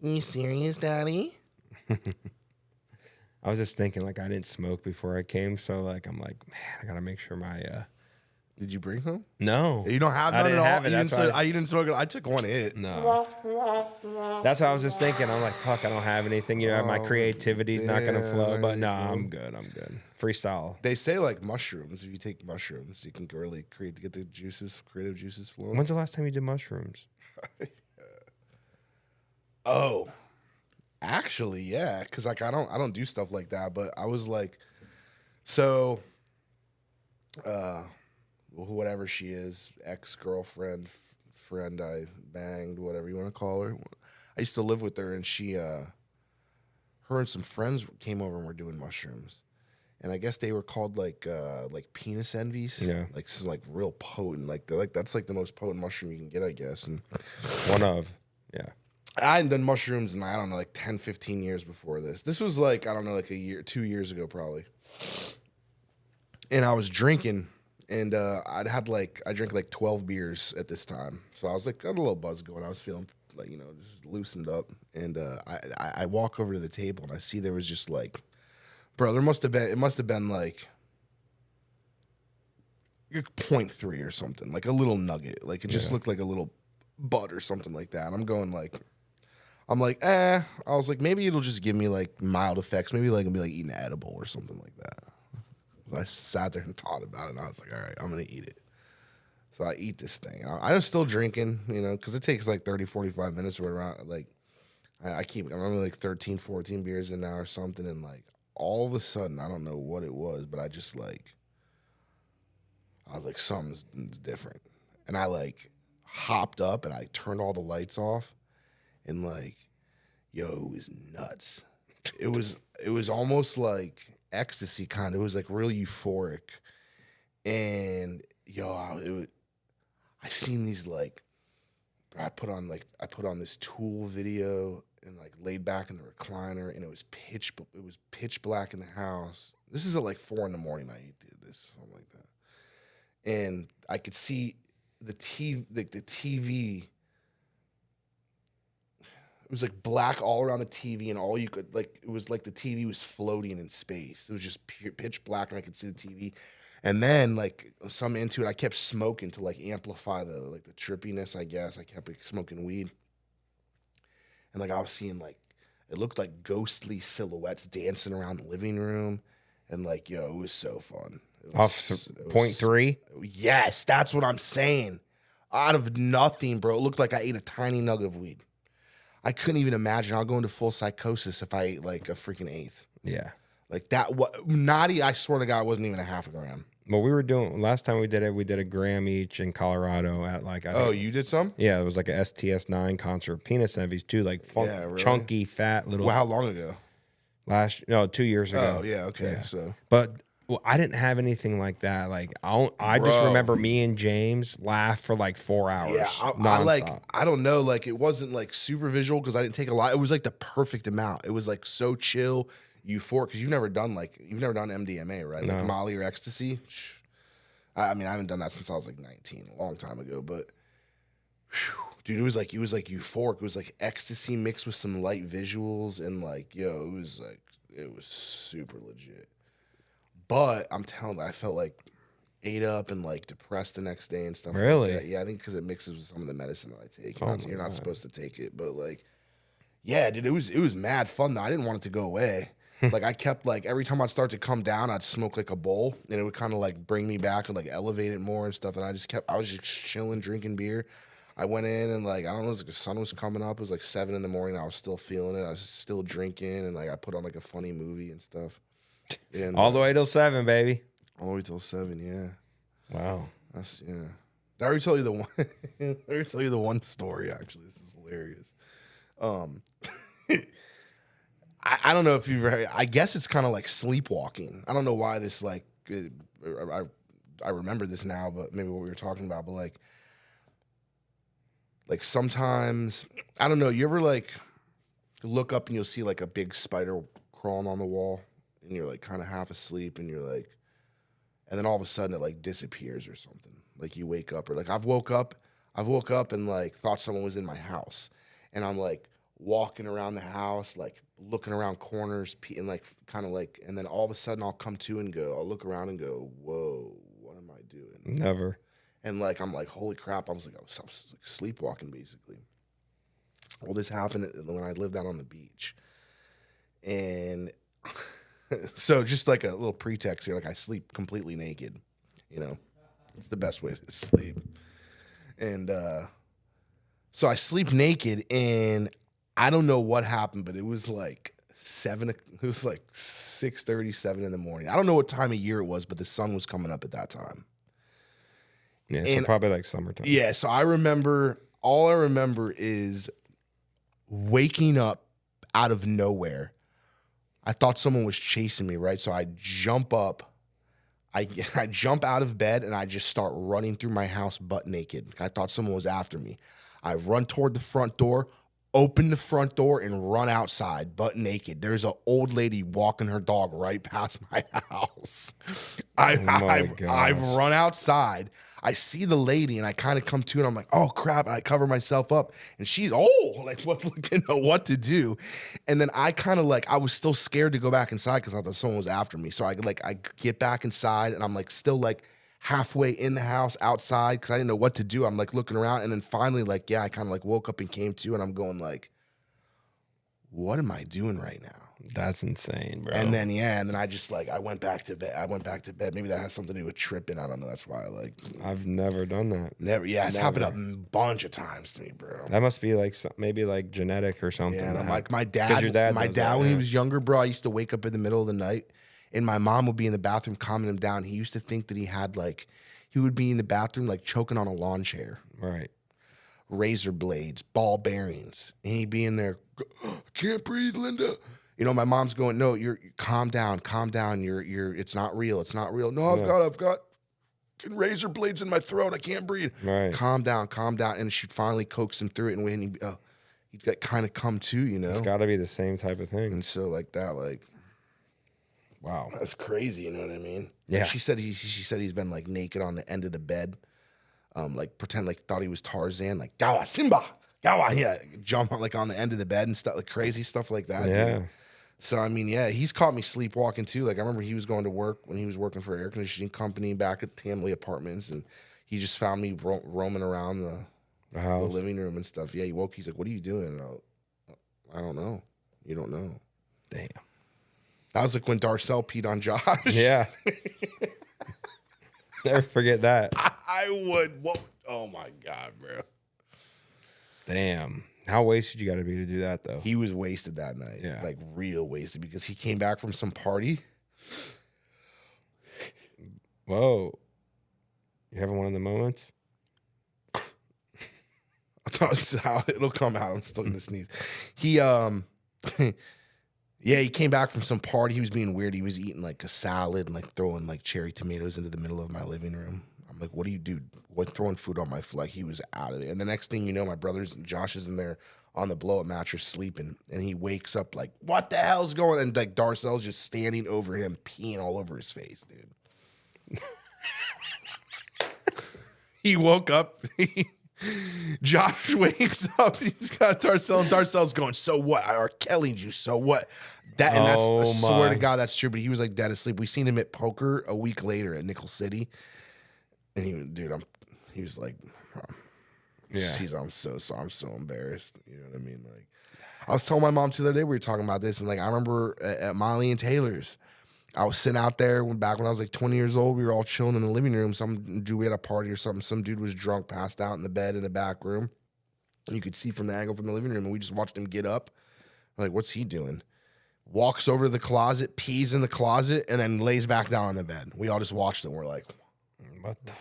You serious, Daddy? I was just thinking, like, I didn't smoke before I came, so like, I'm like, man, I gotta make sure my Did you bring home? no, You don't have I none didn't at all. have it. You That's didn't why say, you didn't smoke it. I took one hit. no. That's what I was just thinking. I'm like, fuck, I don't have anything. You know, my Oh, creativity's not gonna damn, flow. But there no, you go. I'm good. I'm good. Freestyle. They say like mushrooms. If you take mushrooms, you can really get the creative juices flowing. When's the last time you did mushrooms? Oh, actually, yeah. Because like I don't do stuff like that. But I was like, so, whatever she is, ex-girlfriend, friend I banged, whatever you want to call her. I used to live with her, and she, her and some friends came over and were doing mushrooms. And I guess they were called like penis envies. Yeah. Like some like real potent. Like they're like that's like the most potent mushroom you can get, I guess. And One of, yeah. I hadn't done mushrooms in, I don't know, like 10, 15 years before this. This was like, I don't know, like 2 years ago probably. And I was drinking, and I drank like 12 beers at this time. So I was like, got a little buzz going. I was feeling like, you know, just loosened up. And I walk over to the table, and I see there was just like, bro, it must have been like 0.3 or something, like a little nugget. Like it just looked like a little bud or something like that. And I'm like, I was like, maybe it'll just give me like mild effects. Maybe like I'll be like eating an edible or something like that. So I sat there and thought about it, and I was like, all right, I'm going to eat it. So I eat this thing. I'm still drinking, you know, because it takes like 30, 45 minutes or around. Like, I'm only like 13, 14 beers in now or something. And like, all of a sudden, I don't know what it was, but I was like, something's different. And I like hopped up and I turned all the lights off. And like, yo, it was nuts. It was almost like ecstasy kind of. It was like real euphoric. And yo, I seen these like, I put on this Tool video and like laid back in the recliner, and it was pitch black in the house. This is at like 4 a.m. I did this, something like that. And I could see the TV, like the TV. It was like black all around the TV, and all you could like, it was like the TV was floating in space. It was just pitch black, and I could see the TV. And then like some into it, I kept smoking to like amplify the trippiness, I guess. I kept like, smoking weed. And like I was seeing like, it looked like ghostly silhouettes dancing around the living room. And like, yo, it was so fun. Off 0.3? Yes, that's what I'm saying. Out of nothing, bro. It looked like I ate a tiny nug of weed. I couldn't even imagine. I'll go into full psychosis if I ate like a freaking eighth. Yeah. Like that, naughty, I swear to God, it wasn't even a half a gram. Well, we were doing, last time we did it, we did a gram each in Colorado at like, You did some? Yeah, it was like a STS9 concert. Penis envies too, like really? chunky, fat little. Well, how long ago? 2 years ago. Oh, yeah, okay. Yeah. So, But I didn't have anything like that. Like I just remember me and James laugh for like 4 hours. yeah, nonstop. I don't know, like it wasn't like super visual because I didn't take a lot. It was like the perfect amount. It was like so chill, euphoric, because you've never done MDMA, right? No. Like Molly or ecstasy. I mean, I haven't done that since I was like 19, a long time ago. But dude, it was like euphoric. It was like ecstasy mixed with some light visuals, and like, yo, it was super legit. But I'm telling you, I felt like ate up and like depressed the next day and stuff. Really? Like that. Yeah, I think because it mixes with some of the medicine that I take. Oh You're my not God. supposed to take it, but like, yeah, dude, it was mad fun though. I didn't want it to go away. Like I kept like every time I'd start to come down, I'd smoke like a bowl, and it would kind of like bring me back and like elevate it more and stuff. And I was just chilling, drinking beer. I went in and like, I don't know, it was like the sun was coming up. It was like 7 a.m. I was still feeling it. I was still drinking, and like I put on like a funny movie and stuff. And all the way till 7, baby. all the way till 7, yeah. Wow. That's yeah. Did I already tell you the one? Did I already tell you the one story? Actually, this is hilarious. I don't know if you've ever. I guess it's kind of like sleepwalking. I don't know why this like. I remember this now, but maybe what we were talking about. But like sometimes I don't know. You ever like look up and you'll see like a big spider crawling on the wall, and you're like kind of half asleep, and you're like. And then all of a sudden it like disappears or something. Like you wake up, or like I've woke up and like thought someone was in my house, and I'm like walking around the house, like looking around corners, and like kind of like, and then all of a sudden I'll come to and go, I'll look around and go, whoa, what am I doing? Never. And like, I'm like, holy crap. I was like sleepwalking basically. Well, this happened when I lived out on the beach. And so just like a little pretext here, like I sleep completely naked, you know, it's the best way to sleep. And so I sleep naked, and I don't know what happened, but it was like 6:30, 7 in the morning. I don't know what time of year it was, but the sun was coming up at that time. Yeah, so probably like summertime. Yeah, so all I remember is waking up out of nowhere. I thought someone was chasing me, right? So I jump up. I jump out of bed, and I just start running through my house butt naked. I thought someone was after me. I run toward the front door, open the front door, and run outside butt naked. There's an old lady walking her dog right past my house. I run outside. I see the lady, and I kind of come to, and I'm like, oh crap! And I cover myself up, and she's didn't know what to do. And then I kind of like, I was still scared to go back inside because I thought someone was after me. So I get back inside, and I'm like still like halfway in the house outside because I didn't know what to do. I'm like looking around, and then finally I kind of like woke up and came to, and I'm going like, what am I doing right now? That's insane, bro. And then I just like I went back to bed. Maybe that has something to do with tripping. I don't know. That's why I've never done that. Never. Yeah, it's happened a bunch of times to me, bro. That must be like maybe like genetic or something. Yeah, like my dad when he was younger, bro, I used to wake up in the middle of the night, and my mom would be in the bathroom calming him down. He used to think that he would be in the bathroom like choking on a lawn chair. Right. Razor blades, ball bearings, and he'd be in there. Can't breathe, Linda. You know, my mom's going, no, you're calm down. You're it's not real. It's not real. No, I've got razor blades in my throat. I can't breathe. Right. Calm down. And she'd finally coax him through it, and when he'd got kind of come to, you know. It's got to be the same type of thing. And so like that, like, wow, that's crazy. You know what I mean? Yeah. Like she said he's been like naked on the end of the bed, like pretend like thought he was Tarzan, like Gawa Simba, Gawa, yeah, jump on like on the end of the bed and stuff, like crazy stuff like that. Yeah. Dude. So, I mean, yeah, he's caught me sleepwalking too. Like, I remember he was going to work when he was working for an air conditioning company back at Tamley Apartments, and he just found me roaming around the living room and stuff. Yeah, he woke. He's like, what are you doing? I don't know. You don't know. Damn. That was like when Darcel peed on Josh. Yeah. Never forget that. I would. What? Oh, my God, bro. Damn. How wasted you got to be to do that, though? He was wasted that night. Yeah. Like, real wasted, because he came back from some party. Whoa. You having one of the moments? I thought it was how it'll come out. I'm still going to sneeze. He, yeah, he came back from some party. He was being weird. He was eating, like, a salad and, like, throwing, like, cherry tomatoes into the middle of my living room. I'm like, what do you do? What, throwing food on my floor? Like, he was out of it. And the next thing you know, my brother's and Josh is in there on the blow-up mattress sleeping, and he wakes up like, what the hell's going on? And like Darcel's just standing over him, peeing all over his face, dude. He woke up. Josh wakes up. He's got Darcel, and Darcel's going, so what? I R. Kelly'd you, so what? That, and that's, I swear to God, that's true. But he was like dead asleep. We seen him at poker a week later at Nickel City. And he was like, yeah, I'm so embarrassed. You know what I mean? Like, I was telling my mom the other day, we were talking about this, and like, I remember at Molly and Taylor's, I was sitting out there back when I was like 20 years old. We were all chilling in the living room. We had a party or something. Some dude was drunk, passed out in the bed in the back room. And you could see from the angle from the living room, and we just watched him get up. Like, what's he doing? Walks over to the closet, pees in the closet, and then lays back down on the bed. We all just watched it, and we're like, what the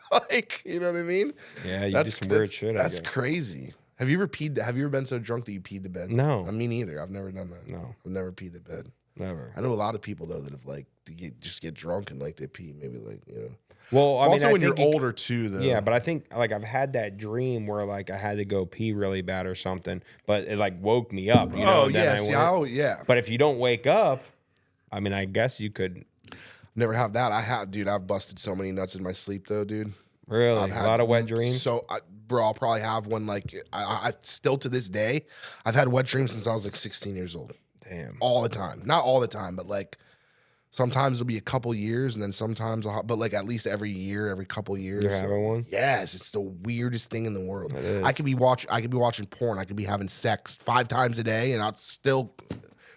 fuck? Like, you know what I mean? Yeah, you do some weird shit. That's crazy. Have you ever been so drunk that you peed the bed? No. Me neither. I've never done that. No. I've never peed the bed. Never. I know a lot of people, though, that have, like, just get drunk and, like, they pee, maybe, like, you know. Well, I mean, also when you're older, too, though. Yeah, but I think, like, I've had that dream where, like, I had to go pee really bad or something, but it, like, woke me up. You know? Yeah. But if you don't wake up, I mean, I guess you could. Never have that. I've busted so many nuts in my sleep, though, dude. Really? I've A had lot of wet dreams? So, bro, I'll probably have one like I still to this day. I've had wet dreams since I was like 16 years old. Damn. All the time, not all the time, but like sometimes it'll be a couple years, and then sometimes but like at least every year, every couple years. You're having one? Yes, it's the weirdest thing in the world. It is. I could be watching porn. I could be having sex 5 times a day, and I'll still.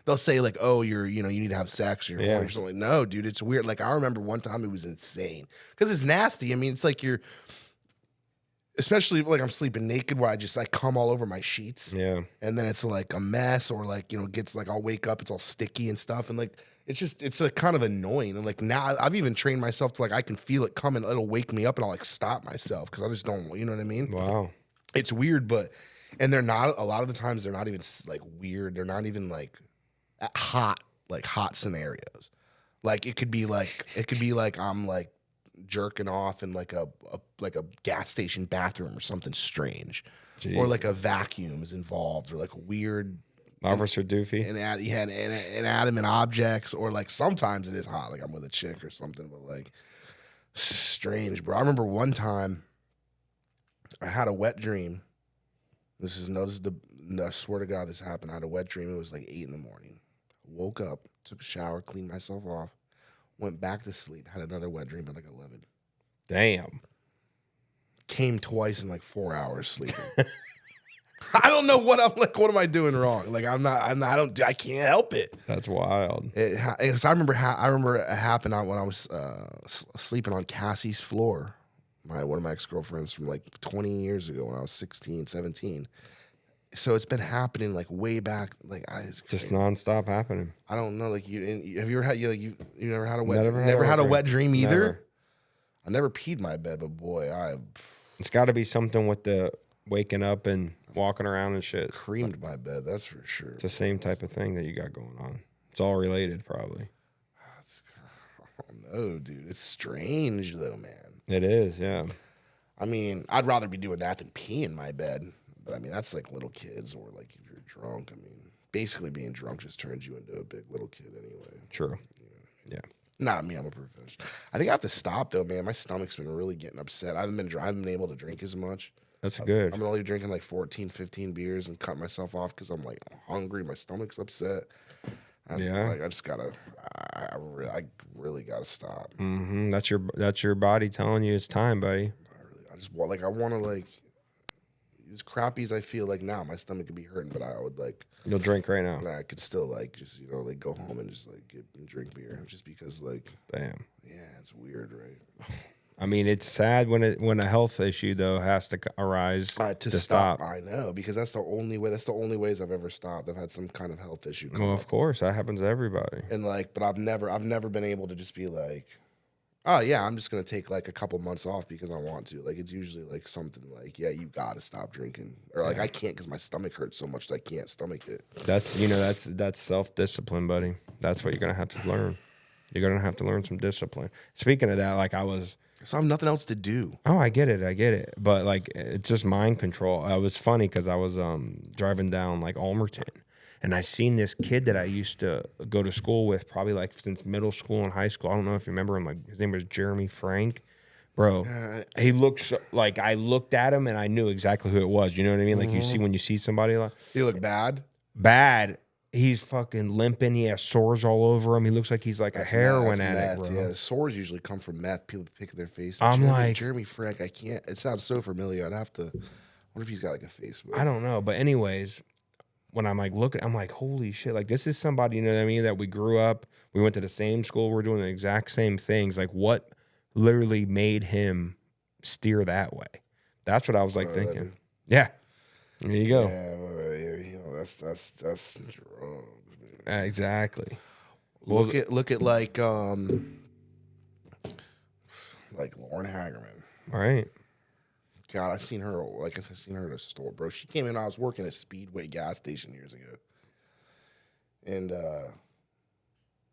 They'll say like, "Oh, you need to have sex or, or something." Like, no, dude, it's weird. Like I remember one time it was insane because it's nasty. I mean, it's like especially like I'm sleeping naked where I come all over my sheets. Yeah. And then it's like a mess or like, gets like I'll wake up, it's all sticky and stuff. And like it's a kind of annoying. And like now I've even trained myself to like I can feel it coming, it'll wake me up and I'll like stop myself because I just don't, you know what I mean? Wow. It's weird, but and they're not a lot of the times they're not even like weird. They're not even like hot scenarios. Like it could be like I'm like jerking off in like a gas station bathroom or something strange. Jeez. Or like a vacuum is involved or like a weird Officer Doofy. and inanimate objects, or like sometimes it is hot, like I'm with a chick or something, but like strange, bro. I remember one time I had a wet dream. I swear to God this happened. I had a wet dream. It was like 8 a.m. Woke up, took a shower, cleaned myself off, went back to sleep, had another wet dream at like 11. Damn. Came twice in like 4 hours sleeping. I don't know what I'm like. What am I doing wrong? Like I can't help it. That's wild. I remember it happened when I was sleeping on Cassie's floor. One of my ex-girlfriends from like 20 years ago when I was 16, 17. So it's been happening like way back. Like just nonstop happening. I don't know. Like have you ever had you never had a wet never had a wet dream either? Never. I never peed my bed, but boy, it's got to be something with the waking up and walking around and shit. Creamed my bed, that's for sure. It's the same type of thing that you got going on. It's all related, probably. Oh no, dude, it's strange though, man. It is, yeah. I mean, I'd rather be doing that than pee in my bed. But I mean, that's like little kids, or like if you're drunk. I mean, basically being drunk just turns you into a big little kid anyway. True. Yeah. Not me. I'm a professional. I think I have to stop though, man. My stomach's been really getting upset. I haven't been able to drink as much. That's good. I'm only drinking like 14, 15 beers and cut myself off because I'm like hungry. My stomach's upset. Yeah. I just gotta. I really gotta stop. Mm-hmm. That's your body telling you it's time, buddy. I want to like. As crappy as I feel like now, my stomach could be hurting, but I would like. You'll drink right now. I could still like just like go home and just like get and drink beer, just because like. Damn. Yeah, it's weird, right? I mean, it's sad when a health issue though has to arise to stop. I know, because that's the only way. That's the only ways I've ever stopped. I've had some kind of health issue. Well, of course, that happens to everybody. And like, but I've never been able to just be like, oh yeah, I'm just gonna take like a couple months off because I want to. Like it's usually like something like, yeah, you gotta stop drinking, or like I can't because my stomach hurts so much that I can't stomach it. That's that's self-discipline, buddy. That's what you're gonna have to learn. You're gonna have to learn some discipline. Speaking of that, like so I have nothing else to do. Oh, I get it. But like it's just mind control. It was funny because I was driving down like Almerton. And I seen this kid that I used to go to school with, probably like since middle school and high school. I don't know if you remember him. Like his name was Jeremy Frank, bro. He looks like I looked at him and I knew exactly who it was. You know what I mean? Like you see when you see somebody like he look bad. He's fucking limping. He has sores all over him. He looks like he's like a heroin addict, bro. Yeah, the sores usually come from meth. People pick their face. I'm like Jeremy Frank. I can't. It sounds so familiar. I'd have to. Wonder if he's got like a Facebook. I don't know, but anyways. When I'm like looking, I'm like, holy shit! Like this is somebody, you know what I mean? That we grew up, we went to the same school, we're doing the exact same things. Like what literally made him steer that way? That's what I was like thinking. Yeah, there you go. Yeah, that's drugs. Man. Exactly. Look at like Lauren Hagerman. All right. God, I seen her. Like I said, I seen her at a store, bro. She came in. I was working at Speedway gas station years ago, and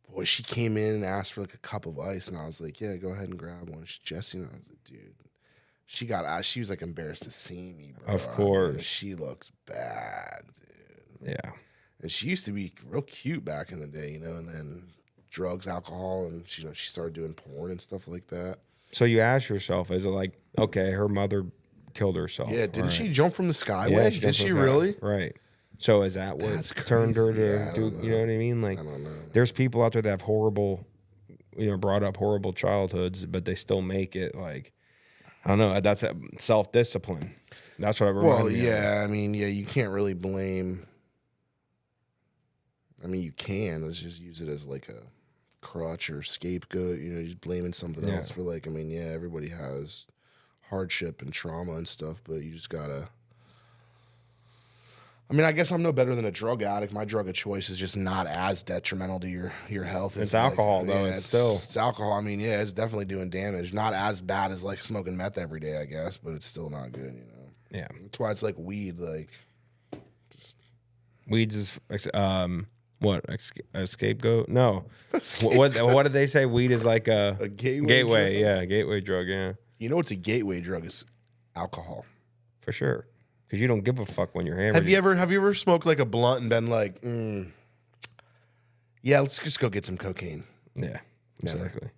boy, she came in and asked for like a cup of ice, and I was like, "Yeah, go ahead and grab one." She just, I was like, "Dude," she was like embarrassed to see me, bro. Of course, I mean, she looks bad, dude. Yeah, and she used to be real cute back in the day, and then drugs, alcohol, and she started doing porn and stuff like that. So you ask yourself, is it like, okay, her mother killed herself? Yeah, didn't All she right. jump from the skyway? Yeah, Did she jumped on really? that. Right. So is that what That's turned her crazy. to Yeah, I do? don't You know what I mean? Like, I don't know. there's people out there that have horrible, brought up horrible childhoods, but they still make it. Like, I don't know. That's self discipline. That's what I remind Well, me of. yeah, I mean, yeah, you can't really blame. I mean, you can. Let's just use it as like a crutch or scapegoat. Just blaming something Yeah. else for like. I mean, yeah, everybody has hardship and trauma and stuff, but you just gotta. I mean, I guess I'm no better than a drug addict. My drug of choice is just not as detrimental to your health. It's alcohol, though. Yeah, It's it's alcohol. I mean, yeah, it's definitely doing damage. Not as bad as like smoking meth every day, I guess, but it's still not good. Yeah. That's why it's like weed. Like, Weeds is what a scapegoat? No. What did they say? Weed is like a gateway. drug. Yeah, gateway drug. Yeah, What's a gateway drug is alcohol. for sure. Because you don't give a fuck when you're hammered. Have you ever smoked like a blunt and been like, yeah, let's just go get some cocaine? Yeah, exactly.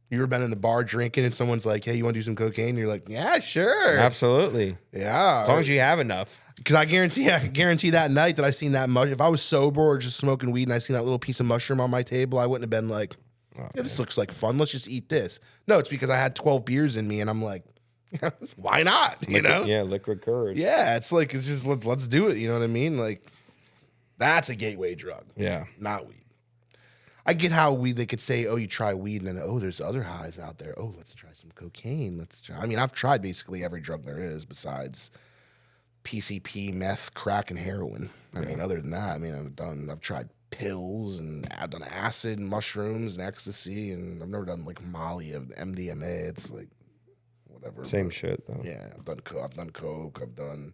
You ever been in the bar drinking and someone's like, hey, you want to do some cocaine? And you're like, yeah, sure. Absolutely. Yeah. As long as you have enough. Because I guarantee that night that I seen that mush, if I was sober or just smoking weed and I seen that little piece of mushroom on my table, I wouldn't have been like, yeah, this looks like fun. Let's just eat this. No, it's because I had 12 beers in me and I'm like, why not? Yeah, liquid courage. Yeah, it's like, it's just, let's do it. You know what I mean? Like, that's a gateway drug, Yeah. not weed. I get how they could say, oh, you try weed, and then, oh, there's other highs out there. Oh, let's try some cocaine. Let's try. I mean, I've tried basically every drug there is besides PCP, meth, crack, and heroin. I mean, other than that, I mean, I've tried pills, and I've done acid and mushrooms and ecstasy, and I've never done like Molly of MDMA. It's like, whatever. Same but, shit though. Yeah, I've done coke. I've done,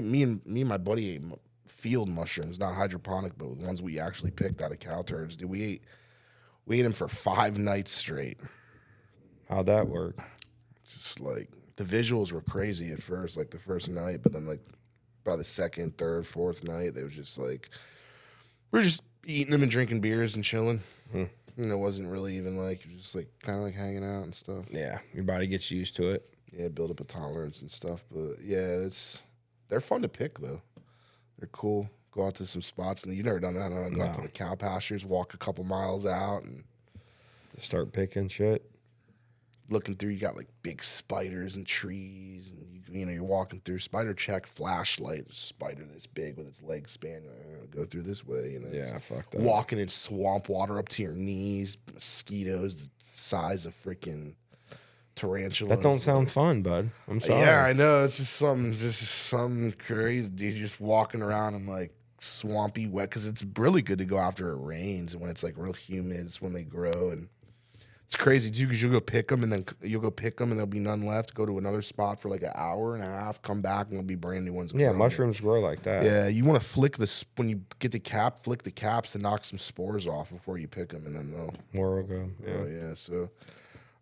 me and my buddy ate field mushrooms, not hydroponic, but the ones we actually picked out of cow turds. Dude, we ate them for 5 nights straight. How'd that work? Just like the visuals were crazy at first, like the first night, but then like by the second, third, fourth night, they was just like we're just eating them and drinking beers and chilling. And it wasn't really even like you're just like kind of like hanging out and stuff. Yeah, your body gets used to it. Yeah, build up a tolerance and stuff. But yeah, they're fun to pick though. They're cool. Go out to some spots, and you've never done that. Huh? Go out to the cow pastures, walk a couple miles out, and Start picking shit. looking through. You got like big spiders and trees, and you're walking through. Spider check flashlight. Spider this big with its legs span. Go through this way. Yeah, fuck that. Walking in swamp water up to your knees. Mosquitoes the size of freaking tarantulas. That don't sound fun, bud. I'm sorry. Yeah, I know. It's just something crazy. Dude, just walking around in like swampy, wet, because it's really good to go after it rains and when it's like real humid. It's when they grow, and it's crazy too because you'll go pick them and then there'll be none left. Go to another spot for like an hour and a half. Come back and there'll be brand new ones. Yeah, growing. mushrooms grow like that. Yeah, you want to when you get the cap, flick the caps to knock some spores off before you pick them, and then they'll. More will go. Yeah. Oh, yeah. So,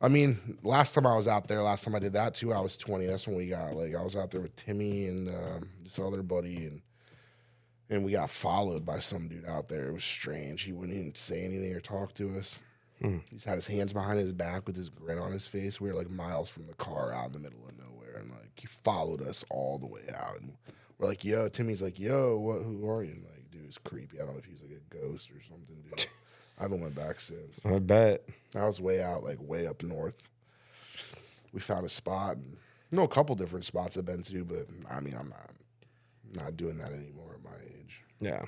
I mean, last time I was out there, last time I did that too, I was 20. That's when we got I was out there with Timmy and this other buddy, and we got followed by some dude out there. It was strange. He wouldn't even say anything or talk to us. He's had his hands behind his back with his grin on his face. We were like miles from the car out in the middle of nowhere, and like he followed us all the way out. And we're like, yo, Timmy's like, yo, who are you? And like, dude, it's creepy. I don't know if he's like a ghost or something, dude. I haven't went back since. I bet. I was way out, like way up north. We found a spot, and a couple different spots I've been to, but I mean, I'm not doing that anymore at my age. Yeah.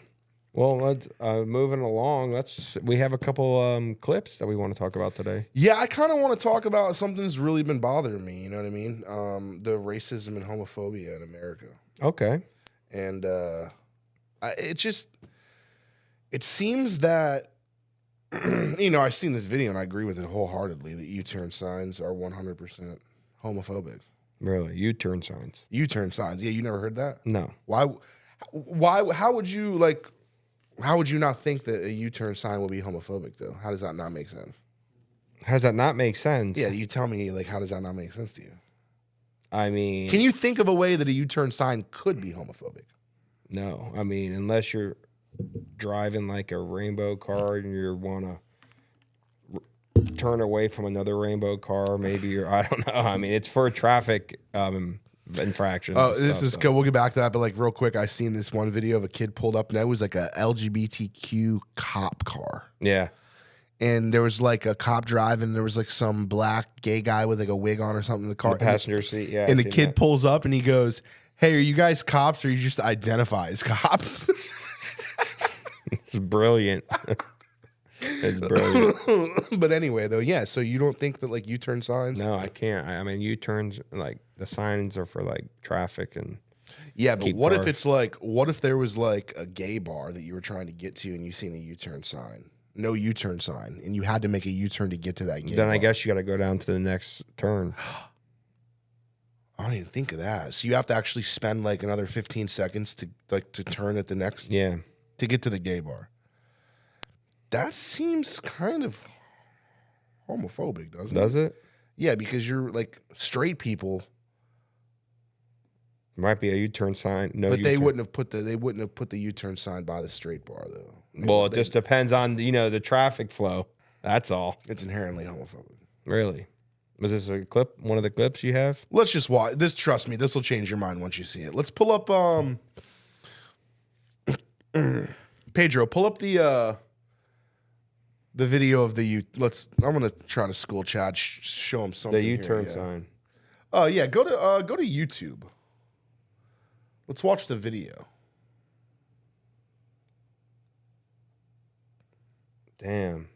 Well, let's moving along. We have a couple clips that we want to talk about today. Yeah, I kind of want to talk about something that's really been bothering me. You know what I mean? The racism and homophobia in America. Okay. And it seems that I've seen this video and I agree with it wholeheartely that U-turn signs are 100% homophobic. Really? U-turn signs. U-turn signs. Yeah, you never heard that? No. Why? How would you not think that a U-turn sign would be homophobic though? How does that not make sense? How does that not make sense? Yeah, you tell me, like, how does that not make sense to you? I mean, Can you think of a way that a U-turn sign could be homophobic? no. I mean, unless you're driving like a rainbow car and you want to turn away from another rainbow car, maybe, or I don't know. I mean, it's for traffic infractions. Oh, and this stuff, is so. good. We'll get back to that, but like real quick, I seen this one video of a kid pulled up, and that was like a LGBTQ cop car. Yeah. And there was like a cop driving, and there was like some black gay guy with like a wig on or something in the car. The passenger seat, yeah. And I've the seen kid that. pulls up and he goes, "Hey, are you guys cops, or you just identify as cops?" It's brilliant. It's brilliant. But anyway, though, yeah. So you don't think that like U-turn signs? No, I can't. I mean, U-turns, like the signs are for like traffic and Yeah, but keep what if cars. it's like, what if there was like a gay bar that you were trying to get to and you seen a U-turn sign, no U-turn sign, and you had to make a U-turn to get to that gay then bar? I guess you got to go down to the next turn. I don't even think of that. So you have to actually spend like another 15 seconds to turn at the next Yeah. to get to the gay bar. That seems kind of homophobic, doesn't it? Does it? Yeah, because you're like straight people, Might be a U-turn sign. No, but they U-turn. wouldn't have put the U-turn sign by the straight bar though. Well, it just depends on the traffic flow. That's all. It's inherently homophobic. Really. Was this a clip? One of the clips you have? Let's just watch this. Trust me, this will change your mind once you see it. Let's pull up Pedro, pull up the video of the U. I'm gonna try to school Chad. Show him something. The here, U-turn yeah. sign. Oh yeah, go to YouTube. Let's watch the video. Damn.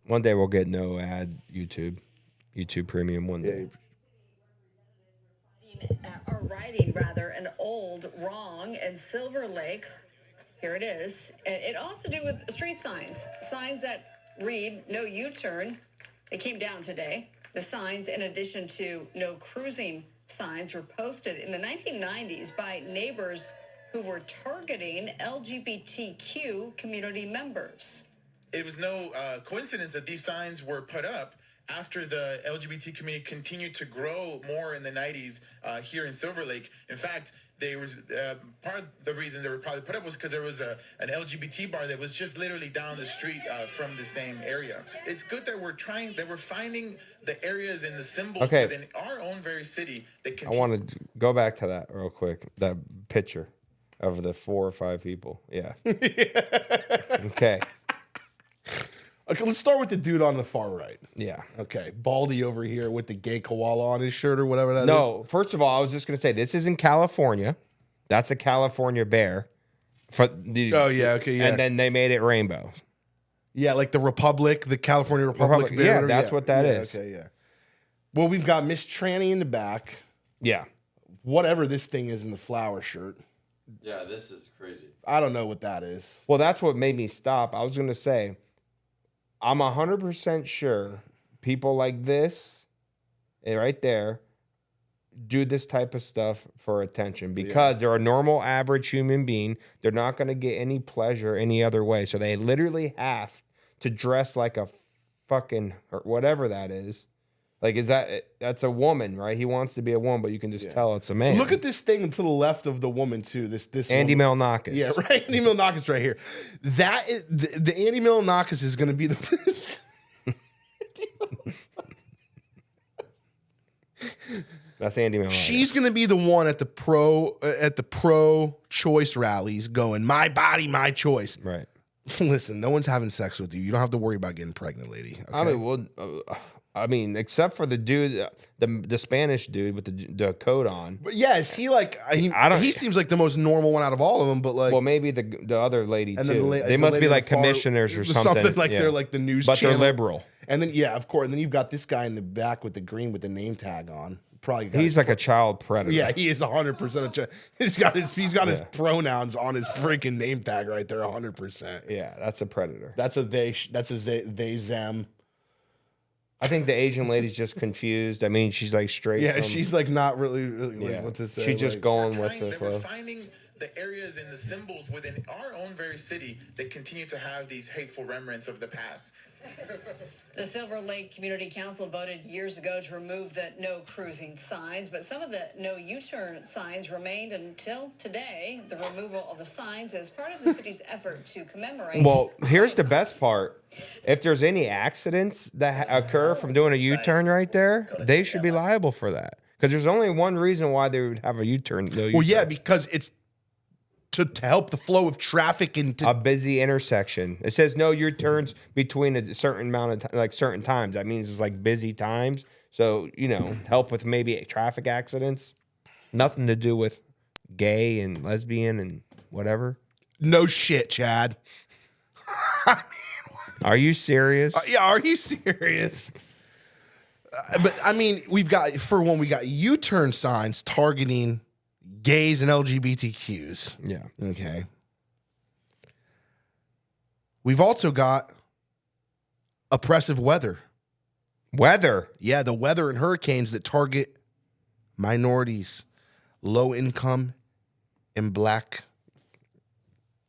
One day we'll get no ad YouTube Premium one day. Are writing rather an old wrong in Silver Lake. Here it is. And it also do with street signs that read no U-turn. It came down today. The signs, in addition to no cruising signs, were posted in the 1990s by neighbors who were targeting LGBTQ community members. It was no coincidence that these signs were put up after the LGBT community continued to grow more in the 90s here in Silver Lake. In fact, they was part of the reason they were probably put up was because there was an LGBT bar that was just literally down the street from the same area. It's good that we're finding the areas and the symbols Okay. within our own very city that I continue. want to go back to that real quick. That picture of the 4 or 5 people. Yeah. Okay. Okay, let's start with the dude on the far right. Yeah. Okay, Baldy over here with the gay koala on his shirt or whatever that is. No, first of all, I was just going to say this is in California. That's a California bear. Oh yeah, okay, yeah. And then they made it rainbow. Yeah, like the Republic, the California Republic. Republic, bear, yeah, whatever, that's what that is. Okay, yeah. Well, we've got Miss Tranny in the back. Yeah. Whatever this thing is in the flower shirt. Yeah, this is crazy. I don't know what that is. Well, that's what made me stop. I was going to say, I'm 100% sure people like this, right there, do this type of stuff for attention because they're a normal, average human being. They're not going to get any pleasure any other way. So they literally have to dress like a fucking, or whatever that is. Like, that's a woman, right? He wants to be a woman, but you can just tell it's a man. Look at this thing to the left of the woman too. This Andy woman. Milonakis. Yeah, right. Andy Milonakis right here. That is the Andy Milonakis is going to be the. That's Andy Milonakis. She's going to be the one at the pro choice rallies going, "My body, my choice." Right. Listen, no one's having sex with you. You don't have to worry about getting pregnant, lady. Okay? I mean, except for the dude, the Spanish dude with the coat on. But yeah, is he like? He seems like the most normal one out of all of them. But like, Well, maybe the other lady and too. then They the must lady be on like the far- commissioners or something. like Yeah. they're like the news, but channel. they're liberal. And then of course, and then you've got this guy in the back with the green with the name tag on. Probably got He's like a child predator. yeah, he is 100%. He's got his pronouns on his freaking name tag right there, 100%. Yeah, that's a predator. That's a they. That's a they them. I think the Asian lady's just confused. I mean, she's like straight. Yeah, from, she's like not really like yeah. what to say. She's just like, going They with were the flow. finding the areas and the symbols within our own very city that continue to have these hateful remnants of the past. The Silver Lake Community Council voted years ago to remove the no cruising signs, but some of the no U-turn signs remained until today. The removal of the signs is part of the city's effort to commemorate. Well, here's the best part. If there's any accidents that occur from doing a U-turn right there, they should be liable for that. Because there's only one reason why they would have a U-turn. No Well, yeah, U-turn. because it's to help the flow of traffic into. A busy intersection. It says no U-turns between a certain amount of time, like certain times. That means it's like busy times. So, help with maybe traffic accidents. Nothing to do with gay and lesbian and whatever. No shit, Chad. Are you serious? Yeah, are you serious? But I mean, we got U-turn signs targeting gays and LGBTQs. Yeah. Okay. We've also got oppressive weather. Weather. Yeah, the weather and hurricanes that target minorities, low income, and black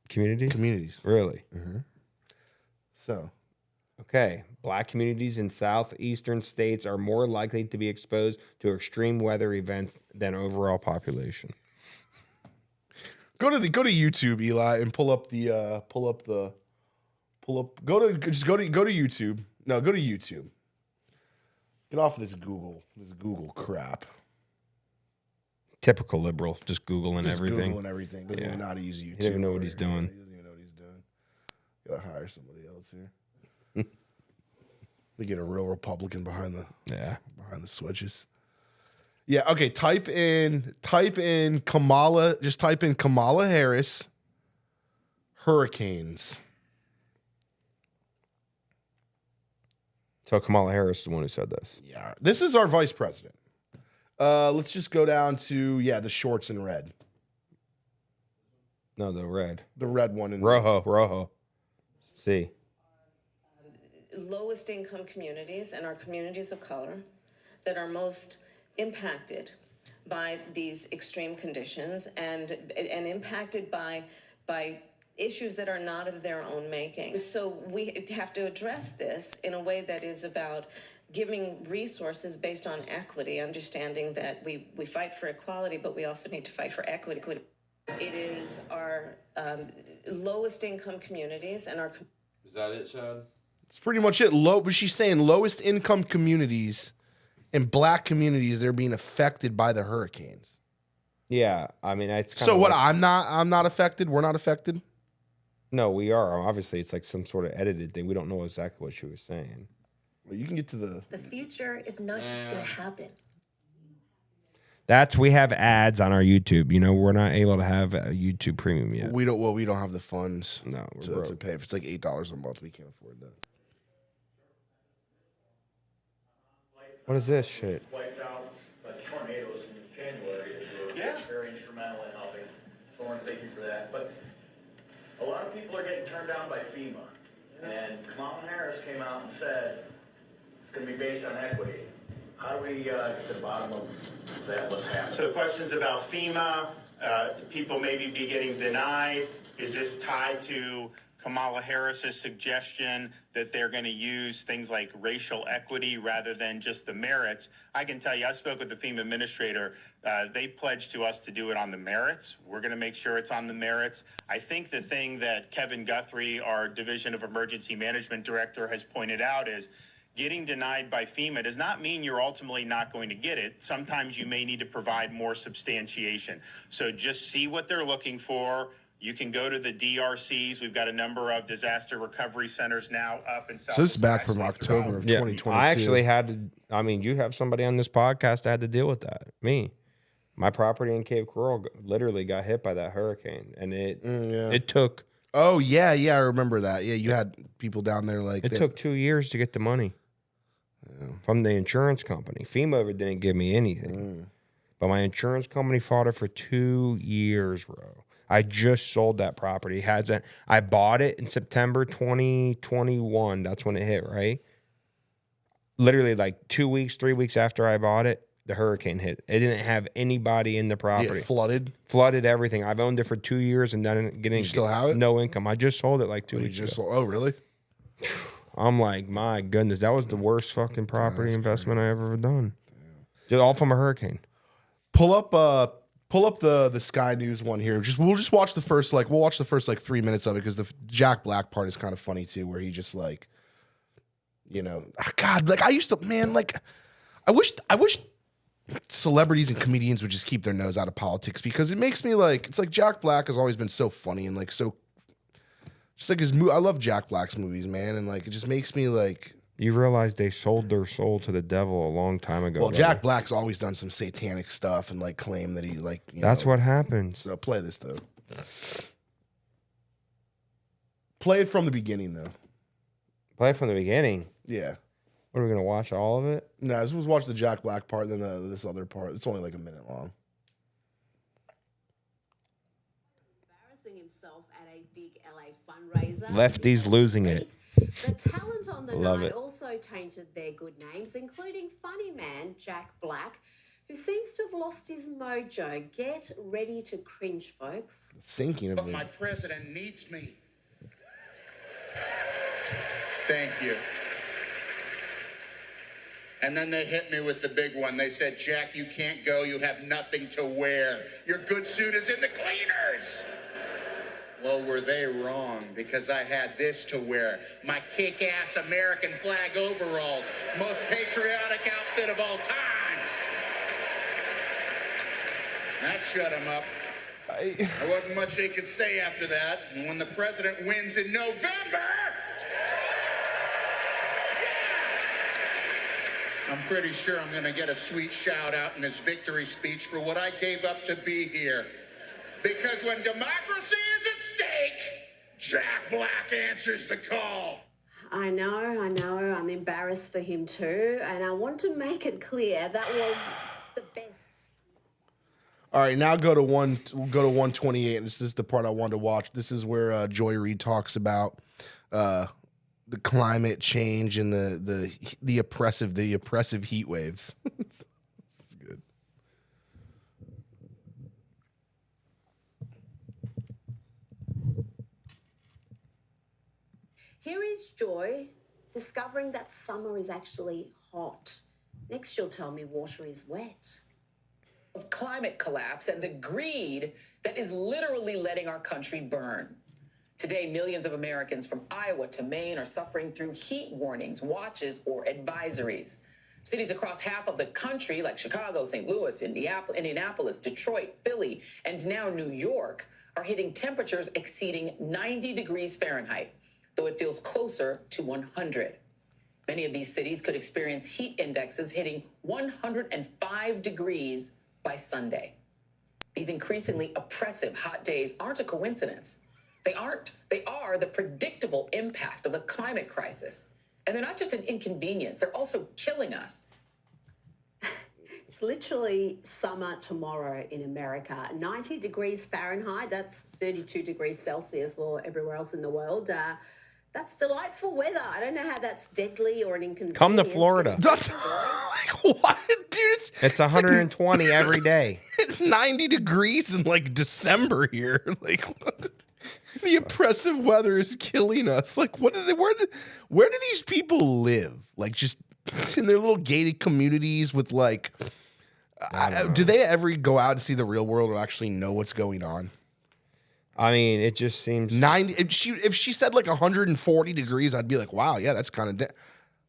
Community? communities. Really? So, Okay. Black communities in southeastern states are more likely to be exposed to extreme weather events than overall population. go to YouTube, Eli, and go to YouTube. No, go to YouTube. Get off this Google crap. Typical liberal, just Googling Just everything. Googling everything. Doesn't even know how to use YouTube. He doesn't even know what he's doing. He doesn't even know what he's doing. Gotta hire somebody else here. We get a real Republican behind the switches. Yeah, okay. Type in Kamala. Just type in Kamala Harris hurricanes. So Kamala Harris is the one who said this. Yeah, this is our vice president. Let's just go down to the shorts in red, No, the red. the red one in Rojo. See. Lowest income communities and our communities of color that are most impacted by these extreme conditions and impacted by issues that are not of their own making. So we have to address this in a way that is about giving resources based on equity, understanding that we fight for equality, but we also need to fight for equity. It is our lowest income communities and our Is that it, Chad? It's pretty much it. But she's saying lowest income communities and black communities, they're being affected by the hurricanes. Yeah, I mean, it's So what? I'm not affected. We're not affected. No, we are. Obviously, it's like some sort of edited thing. We don't know exactly what she was saying. Well, you can get to the. The future is not just going to happen. We have ads on our YouTube. We're not able to have a YouTube Premium yet. We don't have the funds. No, we're to broke. pay. If it's like $8 a month, we can't afford that. What is this shit? Wiped out by tornadoes in January. You were very instrumental in helping. So I want to thank you for that. But a lot of people are getting turned down by FEMA. And Kamala Harris came out and said it's going to be based on equity. How do we get to the bottom of that? What's happening? So the question's about FEMA. People maybe be getting denied. Is this tied to Kamala Harris's suggestion that they're going to use things like racial equity rather than just the merits? I can tell you, I spoke with the FEMA administrator. They pledged to us to do it on the merits. We're going to make sure it's on the merits. I think the thing that Kevin Guthrie, our Division of Emergency Management Director, has pointed out is getting denied by FEMA does not mean you're ultimately not going to get it. Sometimes you may need to provide more substantiation. So just see what they're looking for. You can go to the DRCs. We've got a number of disaster recovery centers now up in South. So this is back from October of 2022. I actually had to. I mean, you have somebody on this podcast that had to deal with that. Me, my property in Cape Coral literally got hit by that hurricane, and it took. Oh yeah, I remember that. Yeah, you had people down there like. It took 2 years to get the money from the insurance company. FEMA didn't give me anything, but my insurance company fought it for 2 years, bro. I just sold that property. I bought it in September 2021. That's when it hit, right? Literally like 2 weeks, 3 weeks after I bought it, the hurricane hit. It didn't have anybody in the property. It flooded. Flooded everything. I've owned it for 2 years and then getting You still have it? no income. I just sold it like 2 You weeks just ago. oh really? I'm like, my goodness, that was the worst fucking property investment I ever done. Just all from a hurricane. Pull up the Sky News one here. We'll just watch the first like 3 minutes of it because the Jack Black part is kind of funny too, where he just like, God, like I used to, man, like I wish celebrities and comedians would just keep their nose out of politics because it makes me like, it's like Jack Black has always been so funny and like so, just like I love Jack Black's movies, man, and like it just makes me like. You realize they sold their soul to the devil a long time ago. Well, brother. Jack Black's always done some satanic stuff and like claim that he like. That's what happens. So play this though. Play it from the beginning though. Play it from the beginning. Yeah. What are we gonna watch all of it? No, this was watch the Jack Black part, then this other part. It's only like a minute long. Embarrassing himself at a big LA fundraiser. Lefties losing it. The talent on the Love night it. also tainted their good names, including funny man Jack Black, who seems to have lost his mojo. Get ready to cringe, folks. Thinking of But it. my president needs me. Thank you. And then they hit me with the big one. They said, Jack, you can't go. You have nothing to wear. Your good suit is in the cleaners. Well, were they wrong? Because I had this to wear. My kick-ass American flag overalls. Most patriotic outfit of all times. That shut them up. There wasn't much they could say after that. And when the president wins in November... I'm pretty sure I'm going to get a sweet shout out in his victory speech for what I gave up to be here. Because when democracy is at stake, Jack Black answers the call. I know. I'm embarrassed for him too. And I want to make it clear that was the best. All right, now go to 128, and this is the part I wanted to watch. This is where Joy Reid talks about the climate change and the oppressive heat waves. It's good. Here is Joy discovering that summer is actually hot. Next, she'll tell me water is wet. Of climate collapse and the greed that is literally letting our country burn. Today, millions of Americans from Iowa to Maine are suffering through heat warnings, watches, or advisories. Cities across half of the country, like Chicago, St. Louis, Indianapolis, Detroit, Philly, and now New York, are hitting temperatures exceeding 90 degrees Fahrenheit, though it feels closer to 100. Many of these cities could experience heat indexes hitting 105 degrees by Sunday. These increasingly oppressive hot days aren't a coincidence. They aren't. They are the predictable impact of the climate crisis. And they're not just an inconvenience, they're also killing us. It's literally summer tomorrow in America. 90 degrees Fahrenheit, that's 32 degrees Celsius for everywhere else in the world. That's delightful weather. I don't know how that's deadly or an inconvenience. Come to Florida. Like, what? Dude, It's 120 every day. It's 90 degrees in like December here. Like, what? The oppressive weather is killing us. Like, where do these people live? Like, just in their little gated communities with like, do they ever go out and see the real world or actually know what's going on? I mean, it just seems 90. If she said like 140 degrees, I'd be like, wow, yeah, that's kind of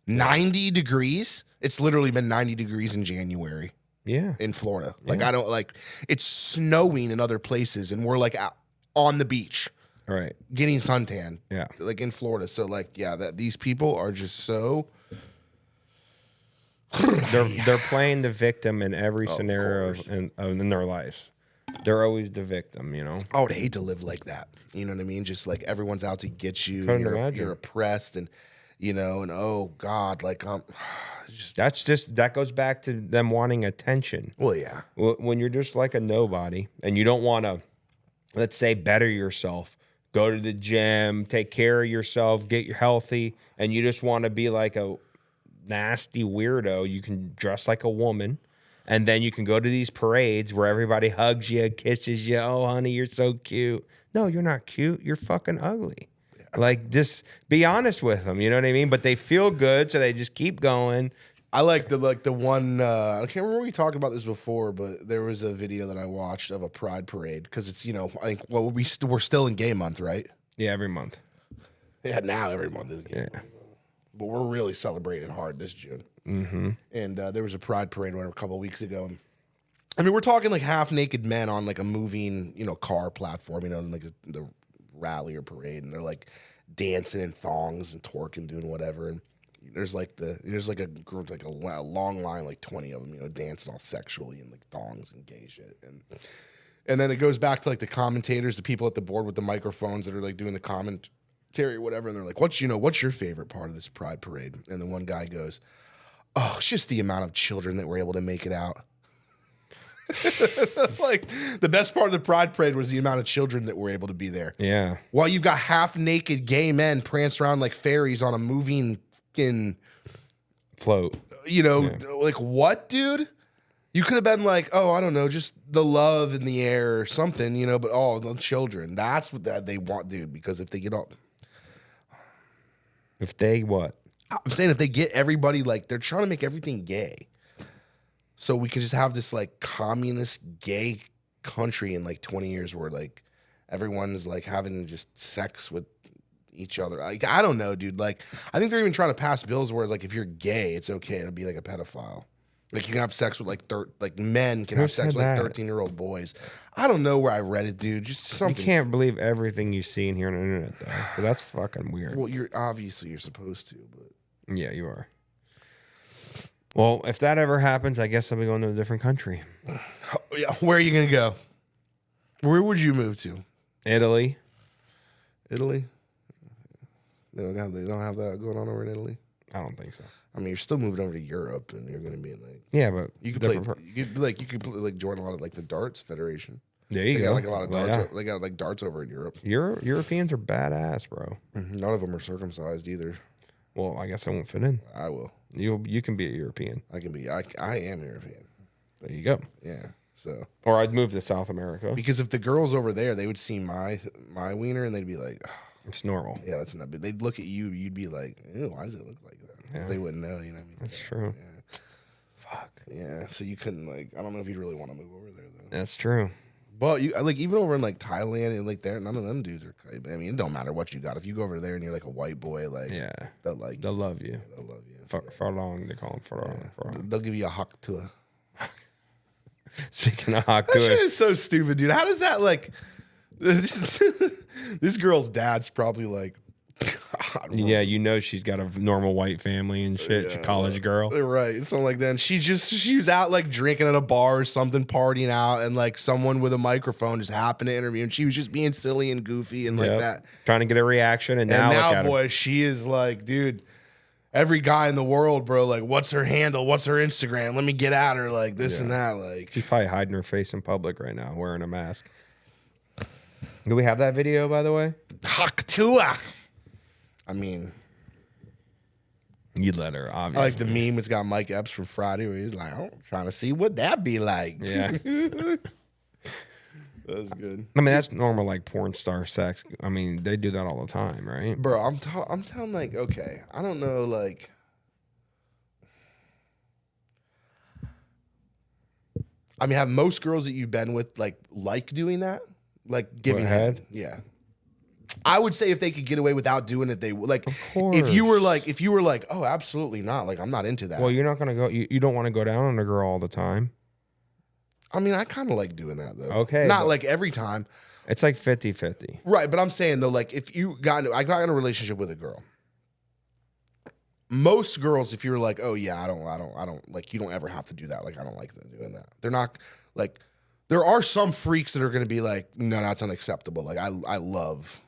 90 degrees. It's literally been 90 degrees in January. Yeah, in Florida. Like, Yeah. I don't like. It's snowing in other places, and we're like out on the beach. Right. Getting suntan. Yeah. Like in Florida. So like, yeah, these people are just so they're playing the victim in every scenario in their lives. They're always the victim, you know. I would hate to live like that. You know what I mean? Just like everyone's out to get you. Couldn't You're, imagine. you're oppressed, and and oh God, like that goes back to them wanting attention. Well, yeah. When you're just like a nobody and you don't want to, let's say, better yourself, go to the gym, take care of yourself, get healthy, and you just want to be like a nasty weirdo, you can dress like a woman, And then you can go to these parades where everybody hugs you, kisses you. Oh, honey, you're so cute. No, you're not cute. You're fucking ugly. Yeah. Like, just be honest with them. You know what I mean? But they feel good, so they just keep going. I like the one. I can't remember we talked about this before, but there was a video that I watched of a pride parade because it's I think we're still in gay month, right? Yeah, every month. Yeah, now every month is gay. Yeah. But we're really celebrating hard this June. Mm-hmm. And there was a pride parade a couple of weeks ago. I mean, we're talking like half naked men on like a moving, car platform, like the rally or parade, and they're like dancing in thongs and twerking, doing whatever. And there's like a group, like a long line, like 20 of them, dancing all sexually and like thongs and gay shit. And then it goes back to like the commentators, the people at the board with the microphones that are like doing the commentary or whatever, and they're like, what's your favorite part of this pride parade? And then one guy goes, oh, it's just the amount of children that were able to make it out. Like, the best part of the pride parade was the amount of children that were able to be there. Yeah. While you've got half naked gay men prance around like fairies on a moving float. Like, what, dude? You could have been like, oh, I don't know, just the love in the air or something, but the children. That's what they want, dude, because if they get all... If they what? I'm saying if they get everybody, like, they're trying to make everything gay. So we can just have this, like, communist gay country in, like, 20 years where, like, everyone's, like, having just sex with each other. Like, I don't know, dude. Like, I think they're even trying to pass bills where, like, if you're gay, it's okay to be, like, a pedophile. Like, you can have sex with, like, men can have sex with, like, 13-year-old boys. I don't know where I read it, dude. Just something. You can't believe everything you see and hear on the internet, though. Because that's fucking weird. Well, you're supposed to, but... Yeah, you are. Well, if that ever happens, I guess I'll be going to a different country. Yeah, where are you going to go? Where would you move to? Italy. Italy? They don't have that going on over in Italy? I don't think so. I mean, you're still moving over to Europe, and you're going to be in like... Yeah, but you could play, you could like join a lot of like the darts federation. There you go. Got like a lot of darts. They got like darts over in Europe. Europeans are badass, bro. None of them are circumcised either. Well, I guess I won't fit in. I will. You can be a European. I can be. I am European. There you go. Yeah. So. Or I'd move to South America. Because if the girls over there, they would see my wiener and they'd be like, oh, it's normal. Yeah, that's not big. They'd look at you. You'd be like, ew, why does it look like that? Yeah. They wouldn't know. You know what I mean? That's true. Yeah. Fuck. Yeah. So you couldn't like. I don't know if you'd really want to move over there though. That's true. But you like even over in like Thailand and like there, none of them dudes are. I mean, it don't matter what you got. If you go over there and you're like a white boy, like they'll love you. Yeah, they'll love you. For long, they call them for long. They'll give you a hak to a. Speaking of hak to that shit is so stupid, dude. How does that like? This girl's dad's probably like. God, yeah, she's got a normal white family and shit. She's a college girl. Right, something like that. And she was out like drinking at a bar or something, partying out, and like someone with a microphone just happened to interview, and she was just being silly and goofy and like that. Trying to get a reaction, and now boy, she is like, dude, every guy in the world, bro, like, what's her handle? What's her Instagram? Let me get at her, like this and that. Like she's probably hiding her face in public right now, wearing a mask. Do we have that video, by the way? Haktua. I mean, you'd let her, obviously. I like the meme. It's got Mike Epps from Friday where he's like, oh, trying to see what that be like. Yeah. That's good. I mean, that's normal, like porn star sex. I mean, they do that all the time, right? Bro, I'm telling, like, okay, I don't know, like, I mean, have most girls that you've been with like doing that? Like giving head? Yeah. I would say if they could get away without doing it, they would. Like, if you were like, oh, absolutely not. Like, I'm not into that. Well, you're not gonna go. You don't want to go down on a girl all the time. I mean, I kind of like doing that though. Okay, not like every time. It's like 50-50. Right, but I'm saying though, like, if I got in a relationship with a girl. Most girls, if you're like, oh yeah, I don't like, you don't ever have to do that. Like, I don't like them doing that. They're not like. There are some freaks that are going to be like, no, that's unacceptable. Like, I love,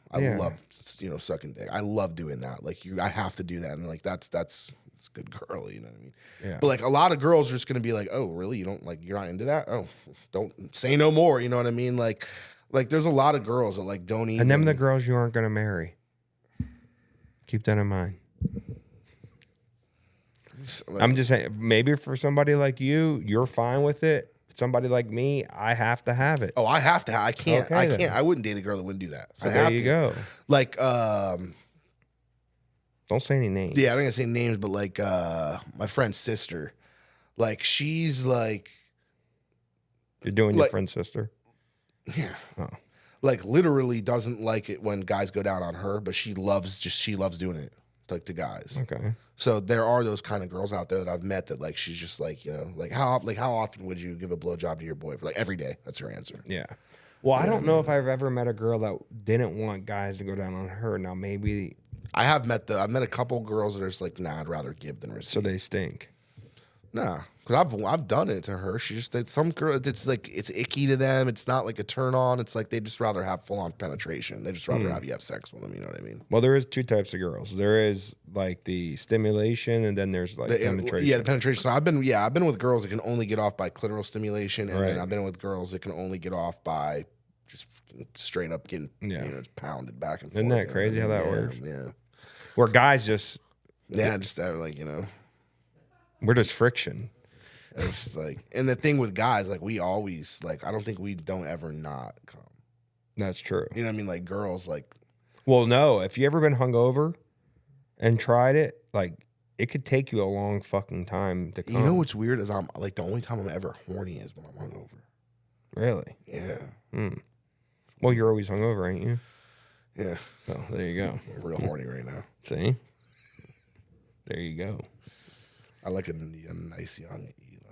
sucking dick. I love doing that. Like, I have to do that. And like, that's good girl. You know what I mean? Yeah. But like, a lot of girls are just going to be like, oh, really? You don't like, you're not into that? Oh, don't say no more. You know what I mean? Like there's a lot of girls that like don't even. And them the girls you aren't going to marry. Keep that in mind. I'm just saying, maybe for somebody like you, you're fine with it. Somebody like me, I have to have it. Oh, I have to. I can't. Okay, I then. can't. I wouldn't date a girl that wouldn't do that. So I there have you to. go. Like, Don't say any names. yeah, I'm not gonna say names, but like, my friend's sister, like, she's like, You're doing your like- friend's sister. yeah, Oh. like literally doesn't like it when guys go down on her, but she loves doing it like to guys. Okay. So there are those kind of girls out there that I've met that like she's just like, like how often would you give a blowjob to your boy? Like every day. That's her answer. Yeah. Well, I don't know if I've ever met a girl that didn't want guys to go down on her. Now maybe I've met a couple girls that are just like, nah, I'd rather give than receive. so they stink. Nah, because I've done it to her. She just some girl. It's like it's icky to them. It's not like a turn on. It's like they just rather have full on penetration. They just rather have you have sex with them. You know what I mean? Well, there is two types of girls. There is like the stimulation, and then there's like penetration. Yeah, the penetration. So I've been with girls that can only get off by clitoral stimulation, and then Right. I've been with girls that can only get off by just straight up getting just pounded back and forth. Isn't that you know what crazy I how mean? that Yeah, works? Yeah. Where guys just Yeah, just like we're just friction. it's just like, and the thing with guys, like we always like, I don't think we don't ever not come. That's true. You know what I mean? Like girls, like Well, no. If you ever been hungover and tried it, like it could take you a long fucking time to come. you know what's weird is I'm like the only time I'm ever horny is when I'm hungover. Really? Yeah, Well, you're always hungover, ain't you? yeah. So there you go. I'm real horny right now. See? There you go. I like a nice young Eli.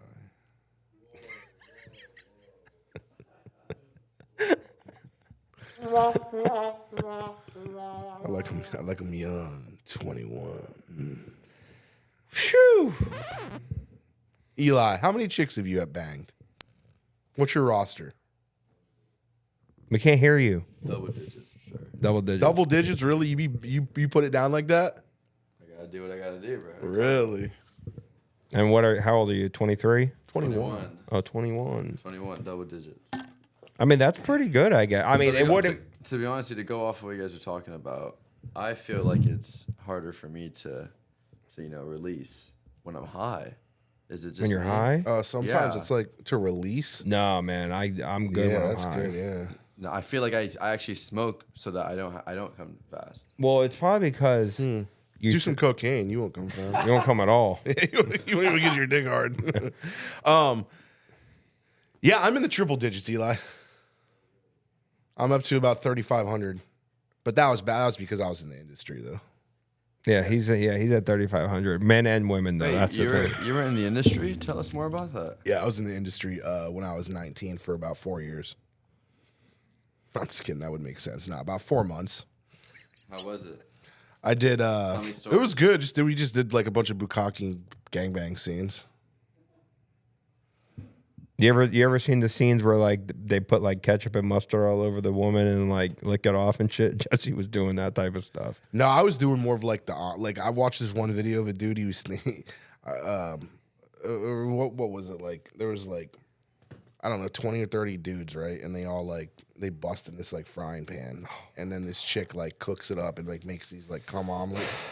I like him young, 21. Phew. Eli, how many chicks have you banged? What's your roster? We can't hear you. Double digits for sure. Double digits. Double digits, really? You put it down like that? I gotta do what I gotta do, bro. Really? And how old are you? 23? 21. Oh, 21. 21 double digits. I mean, that's pretty good, I guess. I mean, it wouldn't. To be honest, with you, to go off of what you guys are talking about, I feel like it's harder for me to release when I'm high. Is it just When you're me? high? Sometimes Yeah. it's like to release. No, man. I'm good Yeah, when I'm that's high. good. Yeah. No, I feel like I actually smoke so that I don't come fast. Well, it's probably because you Do some cocaine, you won't come down. you don't come at all. You won't even get your dick hard. Yeah, I'm in the triple digits, Eli. I'm up to about 3,500, but that was bad. That was because I was in the industry, though. Yeah, he's at 3,500. Men and women, though. Wait, That's the thing. you were in the industry? Tell us more about that. Yeah, I was in the industry when I was 19 for about 4 years. I'm just kidding. That would make sense. Not about 4 months. How was it? I did. me It stories. was good. We just did like a bunch of bukkake gangbang scenes. You ever seen the scenes where like they put like ketchup and mustard all over the woman and like lick it off and shit? Jesse was doing that type of stuff. No, I was doing more of like like I watched this one video of a dude. He was what was it like? There was like, I don't know, 20 or 30 dudes, right? And they all like they bust in this like frying pan, and then this chick like cooks it up and like makes these like cum omelets,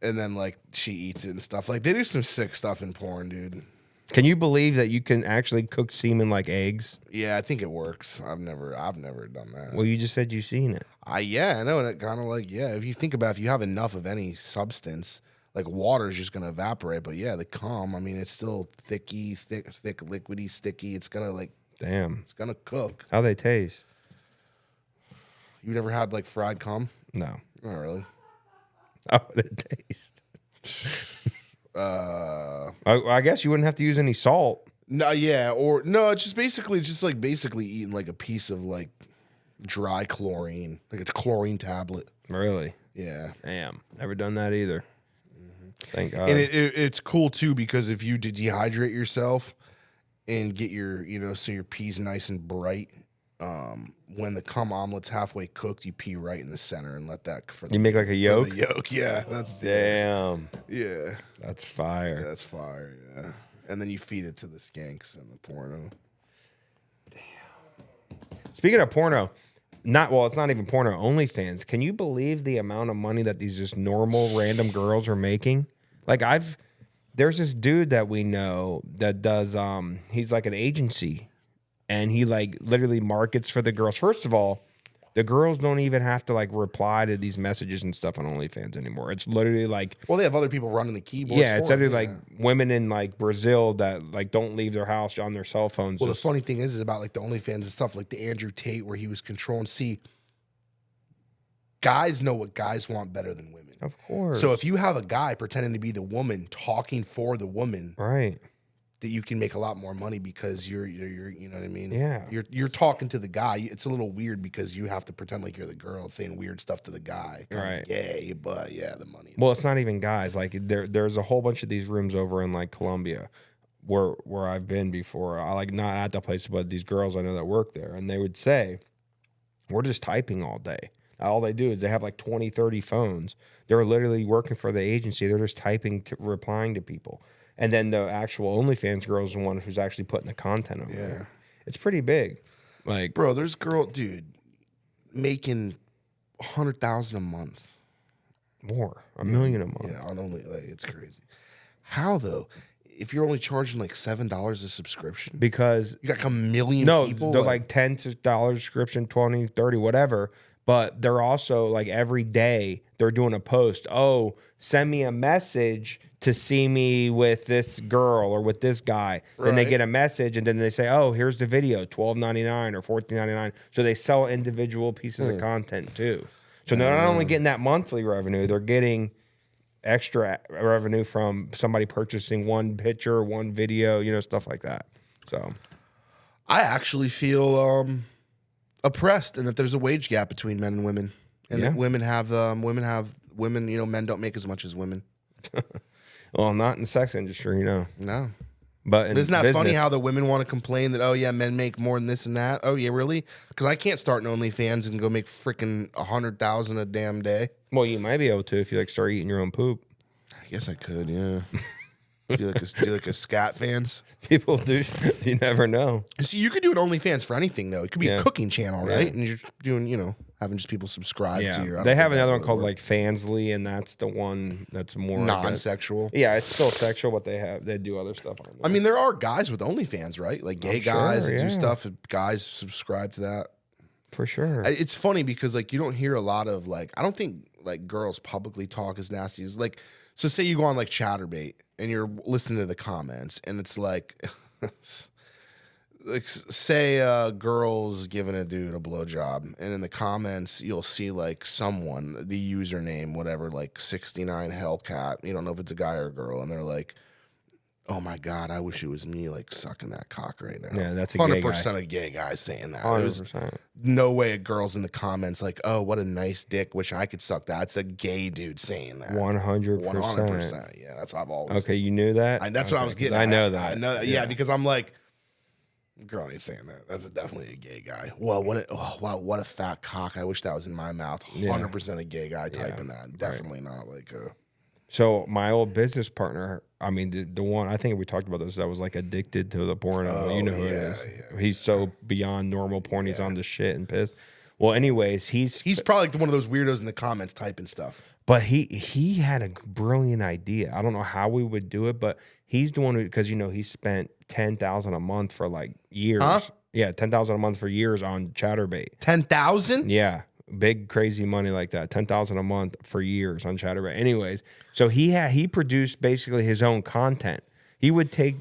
and then like she eats it and stuff. Like they do some sick stuff in porn, dude. Can you believe that you can actually cook semen like eggs? Yeah, I think it works. I've never done that. Well, you just said you've seen it. I know, and it kind of like, yeah, if you think about, if you have enough of any substance, like water is just gonna evaporate. But yeah, the cum, I mean, it's still thick, liquidy, sticky. It's gonna like, Damn. it's gonna cook. How they taste? You never had like fried cum? No. Not really. How would it taste? I guess you wouldn't have to use any salt. No, yeah, or no, it's just basically eating like a piece of like dry chlorine, like a chlorine tablet. Really? Yeah. Damn. Never done that either. Thank God. And it's cool too, because if you dehydrate yourself and get your, so your pee's nice and bright, when the cum omelet's halfway cooked, you pee right in the center and let that. You make like a yolk? The yolk, yeah. That's Damn. Yeah. That's fire. That's fire, yeah. And then you feed it to the skanks in the porno. Speaking of porno, it's not even porno, OnlyFans. Can you believe the amount of money that these just normal random girls are making? Like there's this dude that we know that does he's like an agency, and he like literally markets for the girls. First of all, the girls don't even have to like reply to these messages and stuff on OnlyFans anymore. It's literally like, well, they have other people running the keyboard. yeah, it's literally like women in like Brazil that like don't leave their house on their cell phones. Well, the funny thing is about like the OnlyFans and stuff, like the Andrew Tate where he was controlling. See, guys know what guys want better than women. Of course. So if you have a guy pretending to be the woman talking for the woman, right, that you can make a lot more money because you're you know what I mean? Yeah. You're talking to the guy. It's a little weird because you have to pretend like you're the girl saying weird stuff to the guy. Kinda Right. gay, but yeah, the money. Well, it's not even guys. Like there's a whole bunch of these rooms over in like Colombia where I've been before. I like not at the place, but these girls I know that work there, and they would say, we're just typing all day. All they do is they have like 20, 30 phones. They're literally working for the agency. They're just typing, replying to people. And then the actual OnlyFans girl is the one who's actually putting the content over there. It's pretty big. Like, bro, there's dude, making 100,000 a month. More, $1 million a month. Yeah, on only like it's crazy. How though? If you're only charging like $7 a subscription, Because you got like a million people. they're like $10 subscription, 20, 30, whatever. But they're also like every day they're doing a post. Oh, send me a message to see me with this girl or with this guy. Then they Right. get a message and then they say, oh, here's the video, $12.99 or $14.99. So they sell individual pieces of content too. So they're not only getting that monthly revenue, they're getting extra revenue from somebody purchasing one picture, one video, you know, stuff like that. So I actually feel oppressed, and that there's a wage gap between men and women, and that women, you know, men don't make as much as women. well, not in the sex industry, you know. No. But in Isn't that funny business- how the women want to complain that, oh yeah, men make more than this and that? Oh yeah, really? Because I can't start an OnlyFans and go make freaking 100,000 a damn day. Well, you might be able to if you like start eating your own poop. I guess I could, yeah. do like a scat fans. People do. You never know. See, you could do an OnlyFans for anything though. It could be Yeah. a cooking channel, right? Yeah. And you're just doing, you know, having just people subscribe to your. I Yeah, don't they have think another that one would called work. like Fansly, and that's the one that's more I guess- Non-sexual. Yeah, it's still sexual, but they do other stuff on it. I mean, there are guys with OnlyFans, right? Like gay I'm sure, guys that yeah. do stuff. And guys subscribe to that. For sure. It's funny because like you don't hear a lot of like, I don't think like girls publicly talk as nasty as like, so say you go on like Chatterbait and you're listening to the comments and it's like, like say girls giving a dude a blowjob, and in the comments you'll see like someone, the username, whatever, like 69 Hellcat, you don't know if it's a guy or a girl, and they're like, oh my God, I wish it was me like sucking that cock right now. Yeah, that's a gay guy. 100% of gay guys saying that. 100%. No way a girl's in the comments like, oh, what a nice dick. Wish I could suck that. It's a gay dude saying that. 100%. 100%. Yeah, that's how I've always. Okay, you knew that? That's what I Okay, was 'cause getting I at. know that. I know that. Yeah, because I'm like, girl ain't saying that. That's definitely a gay guy. Well, what a fat cock. I wish that was in my mouth. 100% a gay guy typing that. Definitely not like a. So my old business partner, I mean, the one, I think we talked about this, that was like addicted to the porno. You know who it is. He's so beyond normal porn. He's on the shit and pissed. Well, anyways, he's probably like one of those weirdos in the comments typing stuff. But he had a brilliant idea. I don't know how we would do it, but he's doing it because, you know, he spent $10,000 a month for like years. Huh? Yeah, $10,000 a month for years on Chatterbait. 10,000? Yeah, big crazy money like that. $10,000 a month for years on Chatterbait. Anyways, so he produced basically his own content. He would take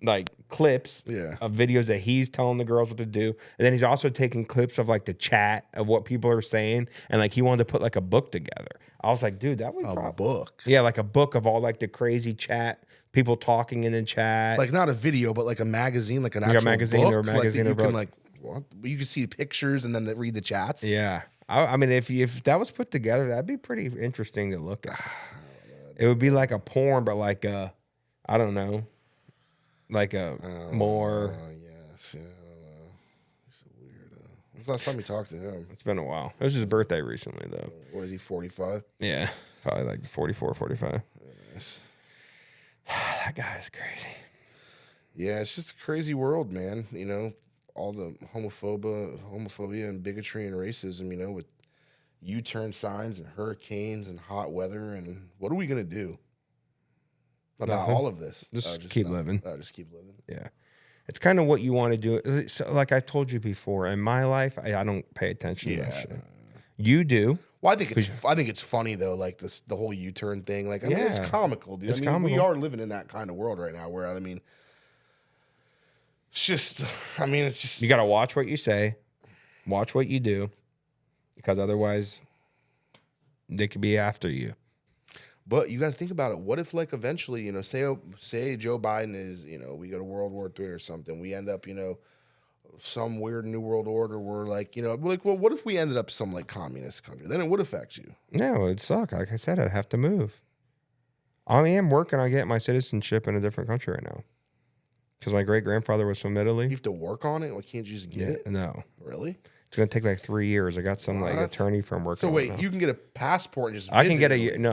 like clips of videos that he's telling the girls what to do, and then he's also taking clips of like the chat of what people are saying, and like he wanted to put like a book together. I was like, dude, that would a book. Yeah, like a book of all like the crazy chat, people talking in the chat. Like not a video, but like a magazine, like an Like a actual magazine book. or a magazine like that or you can book. like what? You can see pictures and then read the chats. Yeah. I mean, if that was put together, that'd be pretty interesting to look at. It would be like a porn, but like a, I don't know, like a more. Yes, yeah, I don't know. He's a weirdo. When's the last time you talked to him? It's been a while. It was his birthday recently, though. What is he, 45? Yeah, probably like 44, 45. Yes. That guy is crazy. Yeah, it's just a crazy world, man. You know, all the homophobia and bigotry and racism, you know, with U-turn signs and hurricanes and hot weather. And what are we going to do? about Nothing. all of this. Just keep living. Just keep living. Yeah. It's kind of what you want to do. So, like I told you before, in my life, I don't pay attention to that shit. You do. Well, I think it's funny though, like the whole U-turn thing. Like, I mean, it's comical, dude. It's I mean, comical. we are living in that kind of world right now where, I mean, it's just, I mean, it's just. You got to watch what you say, watch what you do, because otherwise they could be after you. But you got to think about it. What if, like, eventually, you know, say Joe Biden is, you know, we go to World War III or something. We end up, you know, some weird new world order where, like, you know, like, well, what if we ended up some, like, communist country? Then it would affect you. No, it'd suck. Like I said, I'd have to move. I am working on getting my citizenship in a different country right now. Because my great-grandfather was from Italy. You have to work on it? Why can't you just get it? No. Really? It's going to take like 3 years. I got some like attorney firm working So on it wait, now. you can get a passport and just I can visit get Italy.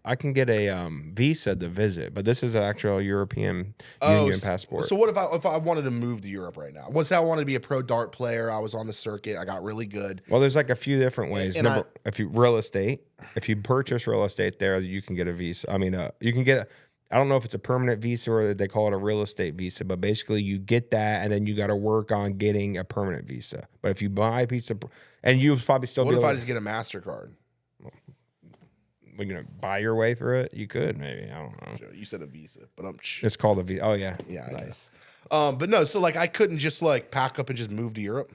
I can get a visa to visit, but this is an actual European Union passport. So what if I wanted to move to Europe right now? Once I wanted to be a pro dart player, I was on the circuit, I got really good. Well, there's like a few different ways. And If you purchase real estate there, you can get a visa. I mean, you can get. I don't know if it's a permanent visa or they call it a real estate visa, but basically you get that and then you got to work on getting a permanent visa. But if you buy a piece of, and you probably still. What if I just get a MasterCard? We're gonna buy your way through it. You could maybe. I don't know. You said a visa, but I'm. It's called a visa. Oh yeah. Yeah. Nice. But no. So like, I couldn't just like pack up and just move to Europe.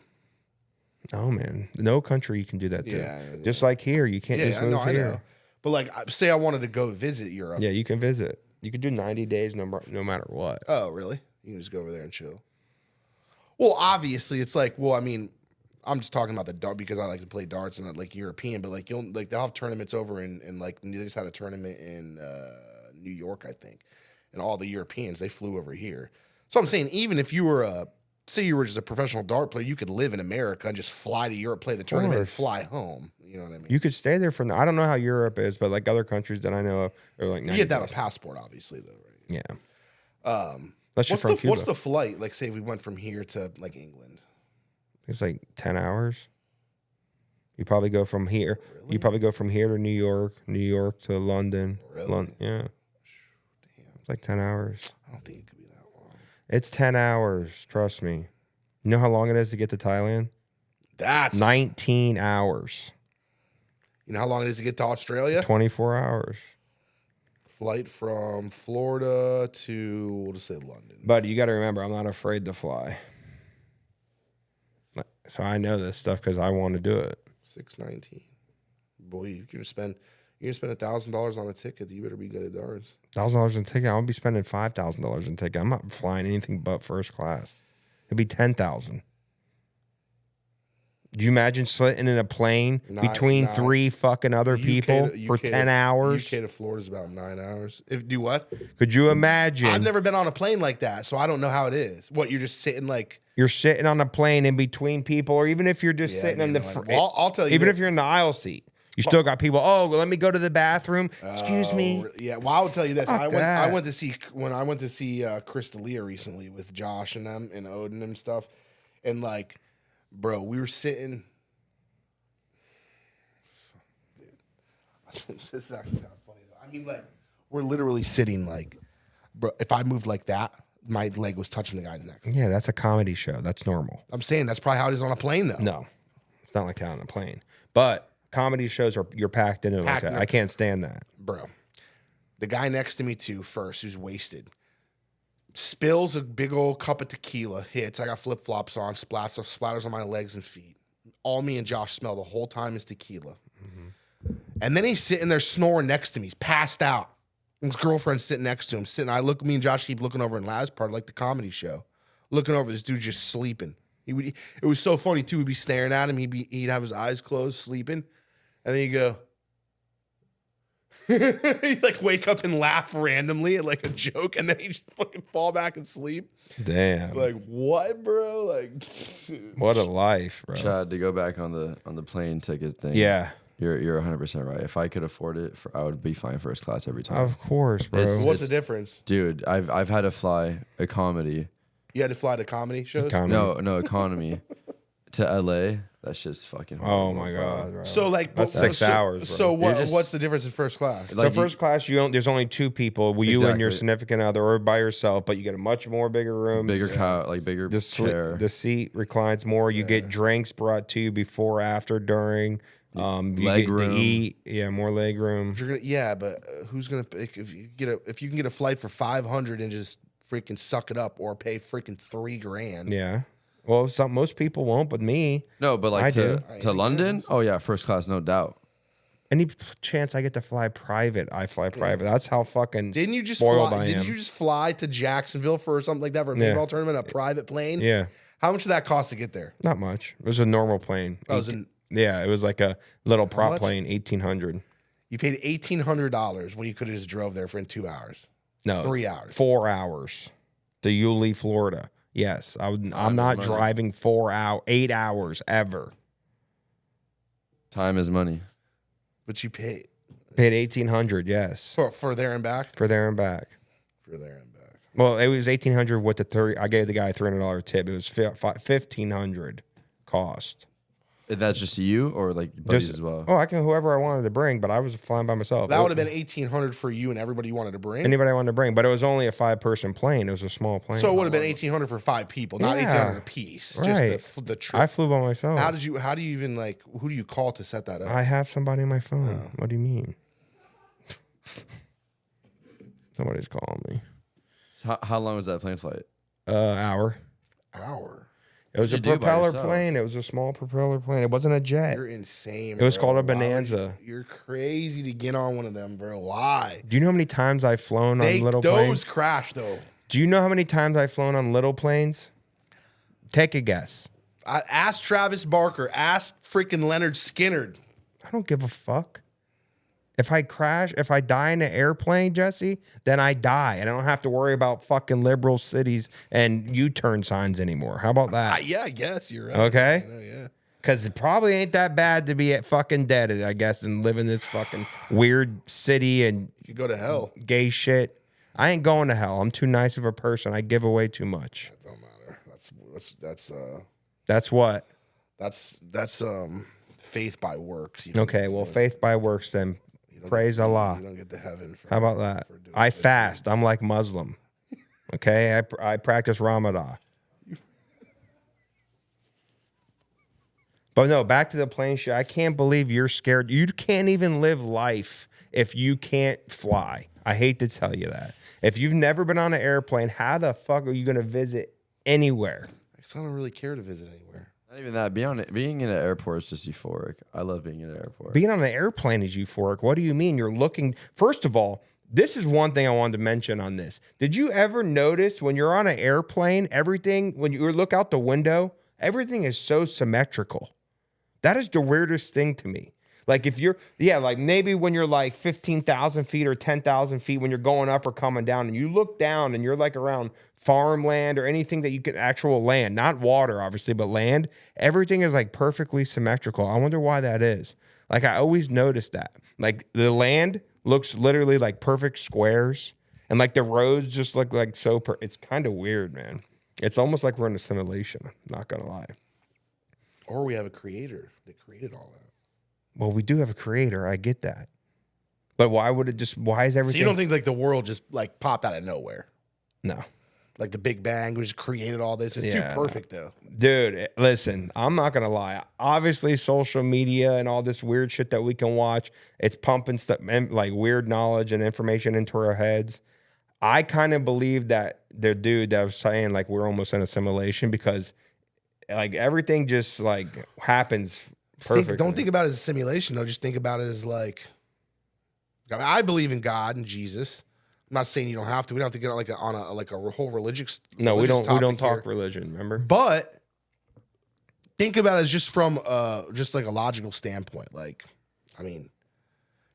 Oh man, no country you can do that to. Yeah. Just like here, you can't just move I here. know. But like, say I wanted to go visit Europe. Yeah, you can visit. You could do 90 days no matter what. Oh, really? You can just go over there and chill. Well, obviously, it's like, well, I mean, I'm just talking about the dart because I like to play darts and like European, but like they'll have tournaments over in like they just had a tournament in New York, I think, and all the Europeans they flew over here. So I'm saying, even if you were say you were just a professional dart player, you could live in America and just fly to Europe, play the tournament, and fly home. You know what I mean? You could stay there for. I don't know how Europe is, but like other countries that I know of are like. You have to have a passport, obviously, though, right? Yeah. Unless you're from Cuba. What's the flight? Like, say we went from here to like England. It's like 10 hours. You probably go from here. Really? You probably go from here to New York to London. Really? Yeah. Damn. It's like 10 hours. I don't think it could be that long. It's 10 hours. Trust me. You know how long it is to get to Thailand? That's 19 hours. You know how long it is to get to Australia? 24 hours. Flight from Florida to, we'll just say London. But you got to remember, I'm not afraid to fly. So I know this stuff because I want to do it. 619. Boy, you're gonna spend $1,000 on a ticket. You better be good at darts. $1,000 in ticket. I'll be spending $5,000 in ticket. I'm not flying anything but first class. It'd be $10,000. Do you imagine sitting in a plane between three fucking other people for 10 hours? UK to Florida is about 9 hours. Do what? Could you imagine? I've never been on a plane like that, so I don't know how it is. What, you're just sitting like... You're sitting on a plane in between people, or even if you're just sitting in the front. Well, I'll tell you. Even if you're in the aisle seat, you still got people, well, let me go to the bathroom. Excuse me. Yeah, well, I will tell you this. Fuck I went to see Chris D'Elia recently with Josh and them and Odin and stuff. And like, bro, we were sitting... This is actually kind of funny though. I mean, like, we're literally sitting like, bro, if I moved like that, my leg was touching the guy next. Yeah, that's a comedy show. That's normal. I'm saying that's probably how it is on a plane though. No, it's not like that on a plane. But comedy shows you're packed in there like that. I can't stand that. Bro, the guy next to me too, first, who's wasted, spills a big old cup of tequila, hits. I got flip flops on, splatters on my legs and feet. All me and Josh smell the whole time is tequila. And then he's sitting there snoring next to me. He's passed out. His girlfriend's sitting next to him. Me and Josh keep looking over in Lab's part, like the comedy show. Looking over, this dude just sleeping. It was so funny too. We'd be staring at him. He'd have his eyes closed, sleeping. And then he'd go. He'd like wake up and laugh randomly at like a joke. And then he'd just fucking fall back and sleep. Damn. Like, what, bro? Like, what a life, bro. Chad, to go back on the plane ticket thing. Yeah. You're 100% right. If I could afford it, I would be flying first class every time. Of course, bro. What's the difference? Dude, I've had to fly economy. You had to fly to comedy shows? No, economy to LA, that shit's fucking Oh horrible, my bro. god, bro. So like that's 6 hours. Bro. So You're just- what's the difference in first class? Like, so first class, there's only 2 people, you and your Exactly. significant other, or by yourself, but you get a much more bigger room. Bigger couch, like bigger chair. The seat reclines more. You get drinks brought to you before, after, during. You Leg get to room. eat. Yeah, more leg room. You're gonna, but who's gonna pick if you can get a flight for 500 and just freaking suck it up, or pay freaking $3,000? Yeah. Well, most people won't, but me. No, but like I do. to London, oh yeah, first class, no doubt. Any chance I get to fly private, I fly private. That's how fucking Didn't you just spoiled fly? I Didn't am. you just fly to Jacksonville for something like that for a Yeah. paintball tournament? A private plane? Yeah, How much did that cost to get there? not much. It was a normal plane. Oh, it was an- Yeah, it was like a little prop much? plane, 1,800. You paid $1,800 when you could have just drove there for in 2 hours. No, 3 hours. 4 hours to Yulee, Florida. Yes, I'm not money. driving 8 hours ever. Time is money. But you paid Paid 1,800. Yes, for there and back. for there and back. For there and back. Well, it was 1,800 with the 30. I gave the guy a $300 tip. It was 1,500 cost. That's just you or like buddies Just- as well. Oh, I can whoever I wanted to bring, but I was flying by myself. That would have been $1,800 for you and everybody you wanted to bring. anybody I wanted to bring, but it was only a 5-person plane. It was a small plane. So it would have been $1,800 for 5 people, not Yeah. $1,800 a piece. Right. Just the trip. I flew by myself. How do you even like? Who do you call to set that up? I have somebody on my phone. What do you mean? Somebody's calling me. So how long was that plane flight? Hour. Hour. It was a What'd you do by propeller yourself? plane. It was a small propeller plane. It wasn't a jet. You're insane. It was bro. called a Why would Bonanza. You're crazy to get on one of them, bro. Why? Do you know how many times I've flown They, on little those planes? crash though. Do you know how many times I've flown on little planes? Take a guess. Ask Travis Barker. Ask freaking Leonard Skinner. I don't give a fuck. If I crash, if I die in an airplane, Jesse, then I die. And I don't have to worry about fucking liberal cities and U-turn signs anymore. How about that? Yeah, I guess you're right. Okay? Yeah. Because it probably ain't that bad to be fucking dead, I guess, and live in this fucking weird city and You could go to hell. gay shit. I ain't going to hell. I'm too nice of a person. I give away too much. Don't matter. That's what? That's faith by works. You Okay, well, faith by works then. Praise Allah. You don't get to heaven. How about that? I fast. I'm like Muslim. Okay, I practice Ramadan. But no, back to the plane shit. I can't believe you're scared. You can't even live life if you can't fly. I hate to tell you that. If you've never been on an airplane, how the fuck are you going to visit anywhere? Because I don't really care to visit anywhere. Not even that. Being in an airport is just euphoric. I love being in an airport. Being on an airplane is euphoric. What do you mean? You're looking. First of all, this is one thing I wanted to mention on this. Did you ever notice when you're on an airplane, everything, when you look out the window, everything is so symmetrical? That is the weirdest thing to me. Like if you're, like maybe when you're like 15,000 feet or 10,000 feet, when you're going up or coming down and you look down and you're like around farmland or anything that you can actual land, not water, obviously, but land, everything is like perfectly symmetrical. I wonder why that is. Like I always noticed that. Like the land looks literally like perfect squares and like the roads just look like it's kind of weird, man. It's almost like we're in a simulation. Not gonna lie. Or we have a creator that created all that. Well, we do have a creator. I get that. But why is everything? So you don't think like the world just like popped out of nowhere? No. Like the Big Bang, we just created all this. It's Yeah. too perfect though. Dude, listen, I'm not going to lie. Obviously, social media and all this weird shit that we can watch, it's pumping stuff, like weird knowledge and information into our heads. I kind of believe that the dude that was saying like we're almost in a simulation because like everything just like happens perfectly. Don't think about it as a simulation though. Just think about it as like, I believe in God and Jesus. I'm not saying you don't have to. We don't have to get on a whole religious. No, we don't topic talk here. religion, remember? But think about it as just from just like a logical standpoint. Like, I mean,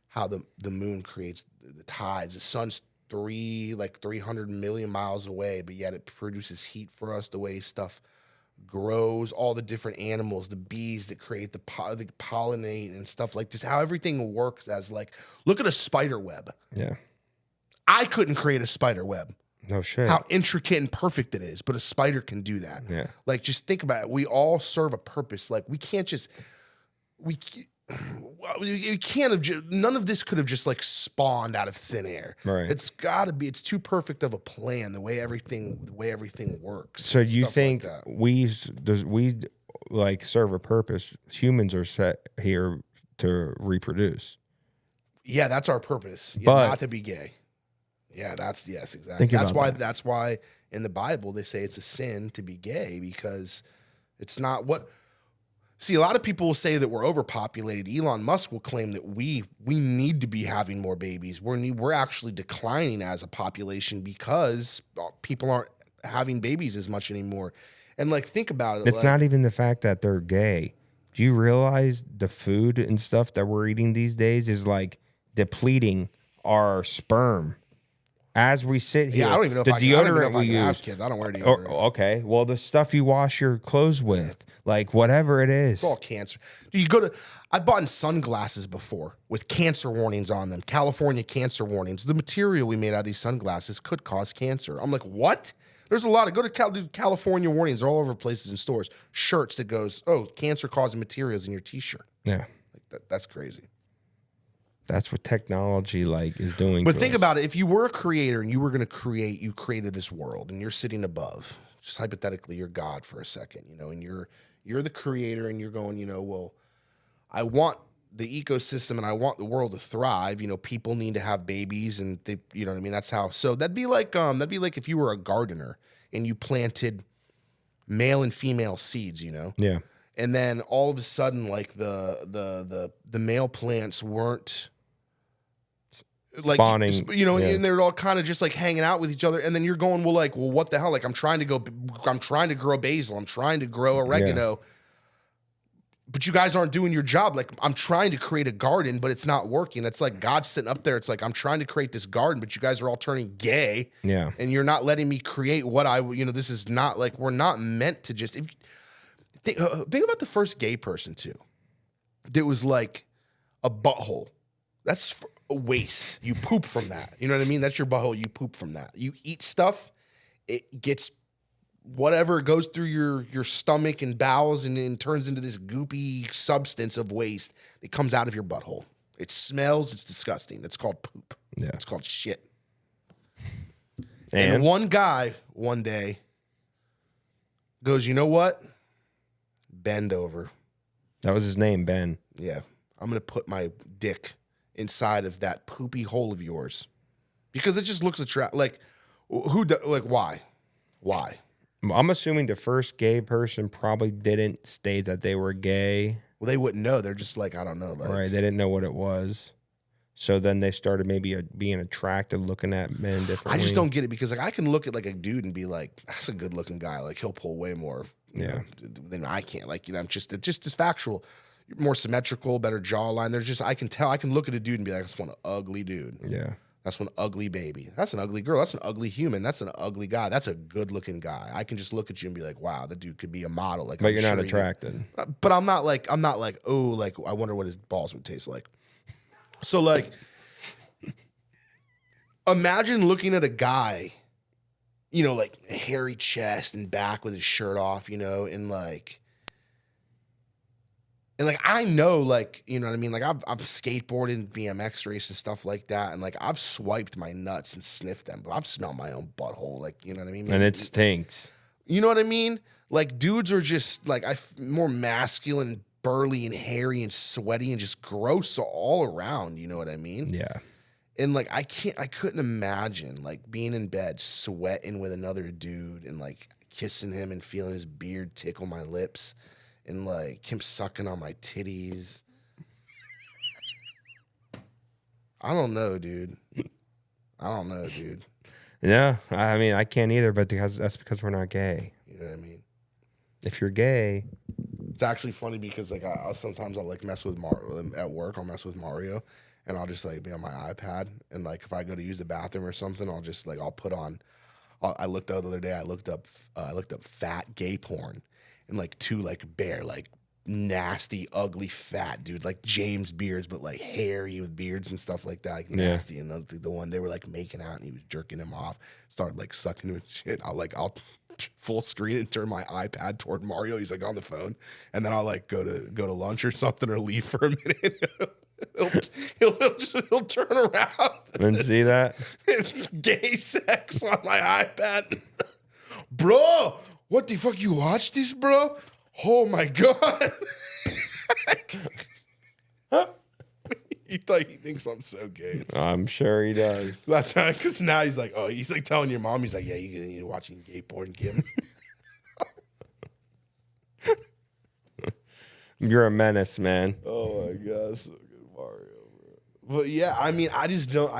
how the moon creates the tides. The sun's 300 million miles away, but yet it produces heat for us. The way stuff grows, all the different animals, the bees that create the pollinate and stuff like this. How everything works as like, look at a spider web. Yeah. I couldn't create a spider web. No shit. How intricate and perfect it is, but a spider can do that. Yeah. Like, just think about it. We all serve a purpose. Like, we can't just, we can't have, none of this could have just like spawned out of thin air. Right. It's gotta be, it's too perfect of a plan, the way everything works. So and you stuff think like that. we like serve a purpose? Humans are set here to reproduce. Yeah, that's our purpose. Yeah, But- not to be gay. Yeah, yes, exactly. Think That's about why that. that's why in the Bible they say it's a sin to be gay, because it's not what. See, a lot of people will say that we're overpopulated. Elon Musk will claim that we need to be having more babies. We're actually declining as a population because people aren't having babies as much anymore. And like, think about it. It's like, not even the fact that they're gay. Do you realize the food and stuff that we're eating these days is like depleting our sperm? As we sit here, Yeah, I don't even know if the I can, I don't even know deodorant if I we can have use. kids. I don't wear deodorant. Okay, well, the stuff you wash your clothes with, like whatever it is. It's all cancer. I bought sunglasses before with cancer warnings on them, California cancer warnings. The material we made out of these sunglasses could cause cancer. I'm like, what? There's a lot of, California warnings all over places in stores. Shirts that goes, oh, cancer causing materials in your t-shirt. Yeah, Like that's crazy. that's what technology like is doing. But to think us. about it. If you were a creator and you were going to you created this world and you're sitting above, just hypothetically, you're God for a second, and you're the creator and you're going, well, I want the ecosystem and I want the world to thrive. People need to have babies and they, you know what I mean? That's how, so that'd be like if you were a gardener and you planted male and female seeds, Yeah. and then all of a sudden, like the male plants weren't like Spawning, yeah. and they're all kind of just like hanging out with each other. And then you're going, well, what the hell? Like, I'm trying to grow basil. I'm trying to grow oregano, but you guys aren't doing your job. Like, I'm trying to create a garden, but it's not working. It's like God's sitting up there. It's like, I'm trying to create this garden, but you guys are all turning gay. Yeah. And you're not letting me create what this is not like, we're not meant to just, think about the first gay person too. That was like a butthole. That's a waste. You poop from that. You know what I mean? That's your butthole. You poop from that. You eat stuff. It gets whatever goes through your stomach and bowels and turns into this goopy substance of waste that comes out of your butthole. It smells. It's disgusting. It's called poop. Yeah. It's called shit. And one guy one day goes, you know what? Bend over. that was his name, Ben. Yeah. I'm going to put my dick inside of that poopy hole of yours because it just looks attractive. Like, why? Why? I'm assuming the first gay person probably didn't state that they were gay. Well, they wouldn't know. They're just like, I don't know. Like, Right. They didn't know what it was. So then they started maybe being attracted, looking at men differently. I just don't get it because like I can look at like a dude and be like, that's a good looking guy. Like he'll pull way more than I can. Like, it's just factual. You're more symmetrical, better jawline. I can tell. I can look at a dude and be like, that's one ugly dude. Yeah. That's one ugly baby. That's an ugly girl. That's an ugly human. That's an ugly guy. That's a good looking guy. I can just look at you and be like, wow, that dude could be a model. Like, But I'm you're sure not he could. attracted. But I'm not like, oh, like, I wonder what his balls would taste like. So, like, imagine looking at a guy, like hairy chest and back with his shirt off, and like, I know, like, you know what I mean? Like, I've skateboarded, BMX race and stuff like that. And like, I've swiped my nuts and sniffed them, but I've smelled my own butthole. Like, you know what I mean? And it stinks. You know what I mean? Like, dudes are just like, more masculine, burly and hairy and sweaty and just gross all around. You know what I mean? Yeah. And like, I couldn't imagine like being in bed, sweating with another dude and like kissing him and feeling his beard tickle my lips and like him sucking on my titties. I don't know, dude. Yeah. I mean, I can't either, but that's because we're not gay. You know what I mean? If you're gay, it's actually funny because like sometimes I'll like mess with Mario at work. I'll mess with Mario, and I'll just like be on my iPad, and like if I go to use the bathroom or something, I'll just like I'll put on. I looked the other day. I looked up fat gay porn, and like two like bare like nasty, ugly, fat dude, like James Beards, but like hairy with beards and stuff like that, like Yeah. nasty. And the one they were like making out, and he was jerking him off, started like sucking him and shit. I'll full screen and turn my iPad toward Mario. He's like on the phone, and then I'll like go to lunch or something or leave for a minute. he'll turn around And see that? it's gay sex on my iPad. Bro, what the fuck? You watch this, bro? Oh my god. He thinks I'm so gay. I'm sure he does. That time, because now he's like, oh, he's like telling your mom, he's like, yeah, you're watching gay porn, Kim. You're a menace, man. Oh my god, so good, Mario, bro. But yeah, I mean, I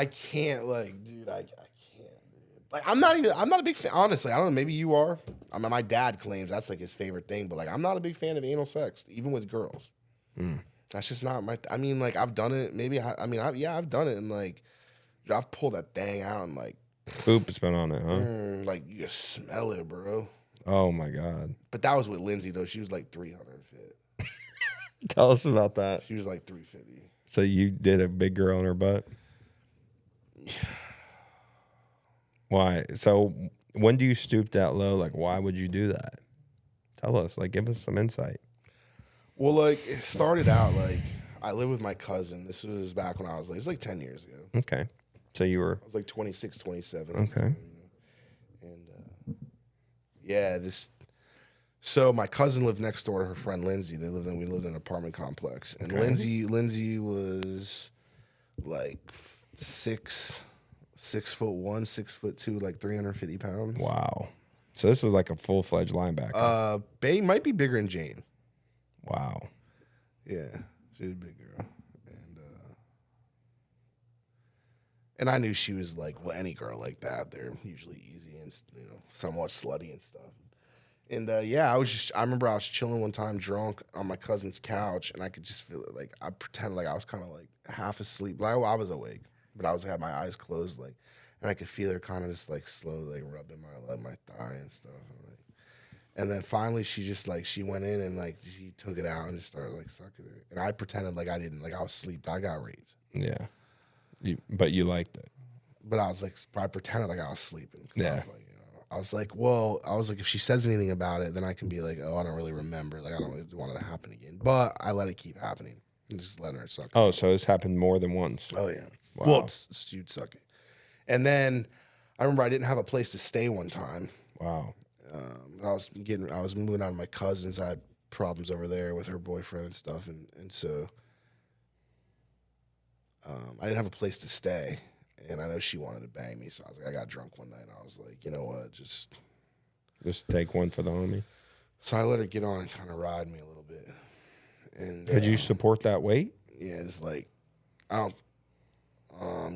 can't, like, dude, I can't, dude. Like, I'm not a big fan, honestly. I don't know, maybe you are. I mean, my dad claims that's like his favorite thing, but like, I'm not a big fan of anal sex, even with girls. That's just not my, I mean, like, I've done it, maybe, I've done it, and like, dude, I've pulled that thing out and like, Poop has been on it, huh? like, you just smell it, bro. Oh my God. But that was with Lindsay, though. She was like 300 fit. Tell us about that. She was like 350. So you did a big girl in her butt? Why? So when do you stoop that low? Like, why would you do that? Tell us. Like, give us some insight. Well, like, it started out, like, I lived with my cousin. This was back when I was, like, it's like 10 years ago. Okay. So you were... I was like 26, 27. Okay. And, yeah, so my cousin lived next door to her friend Lindsay. We lived in an apartment complex. And Okay. Lindsay was, like, 6'1", 6'2", like 350 pounds. Wow. So this is like a full-fledged linebacker. Bay might be bigger than Jane. Wow. Yeah, she's a big girl, and I knew she was like, well, any girl like that, they're usually easy and somewhat slutty and stuff. And yeah, I remember I was chilling one time drunk on my cousin's couch, and I could just feel it. Like I pretended like I was kind of like half asleep. Like I was awake, but I had my eyes closed, like, and I could feel her kind of just like slowly like rubbing my thigh and stuff. And then finally, she went in and like she took it out and just started like sucking it. And I pretended like I didn't, like I was asleep. I got raped. Yeah. But you liked it. But I was like, I pretended like I was sleeping. Yeah. I was like, if she says anything about it, then I can be like, oh, I don't really remember. Like I don't really want it to happen again. But I let it keep happening and just letting her suck. Oh, so this happened more than once. Oh yeah. Wow. Well, you'd suck it. And then I remember I didn't have a place to stay one time. Wow. I was moving out of my cousin's. I had problems over there with her boyfriend and stuff, and so I didn't have a place to stay, and I know she wanted to bang me, so I was like, I got drunk one night, and I was like, you know what, just take one for the homie. So I let her get on and kind of ride me a little bit. And could you support that weight? Yeah, it's like I don't.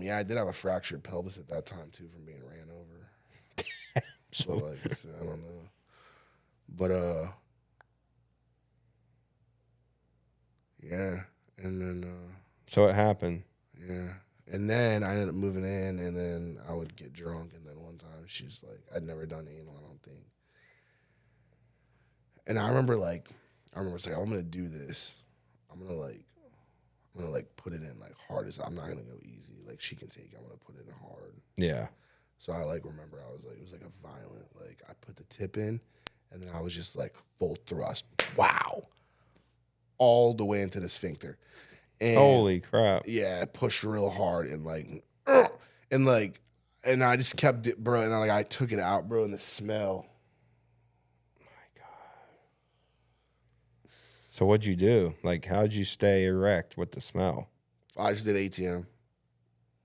Yeah, I did have a fractured pelvis at that time too from being ran over. So like I said, I don't know, but yeah, and then so it happened. Yeah, and then I ended up moving in, and then I would get drunk, and then one time she's like, I'd never done anal, I don't think, and I remember saying, I'm gonna do this, I'm gonna put it in like hard as I'm not gonna go easy, like she can take it, I'm gonna put it in hard. Yeah. So I like remember I was like, it was like a violent, like I put the tip in and then I was just like full thrust, wow, all the way into the sphincter. And holy crap. Yeah, I pushed real hard and and I just kept it, bro, and I took it out, bro, and the smell. My God. So what'd you do? Like, how'd you stay erect with the smell? I just did ATM.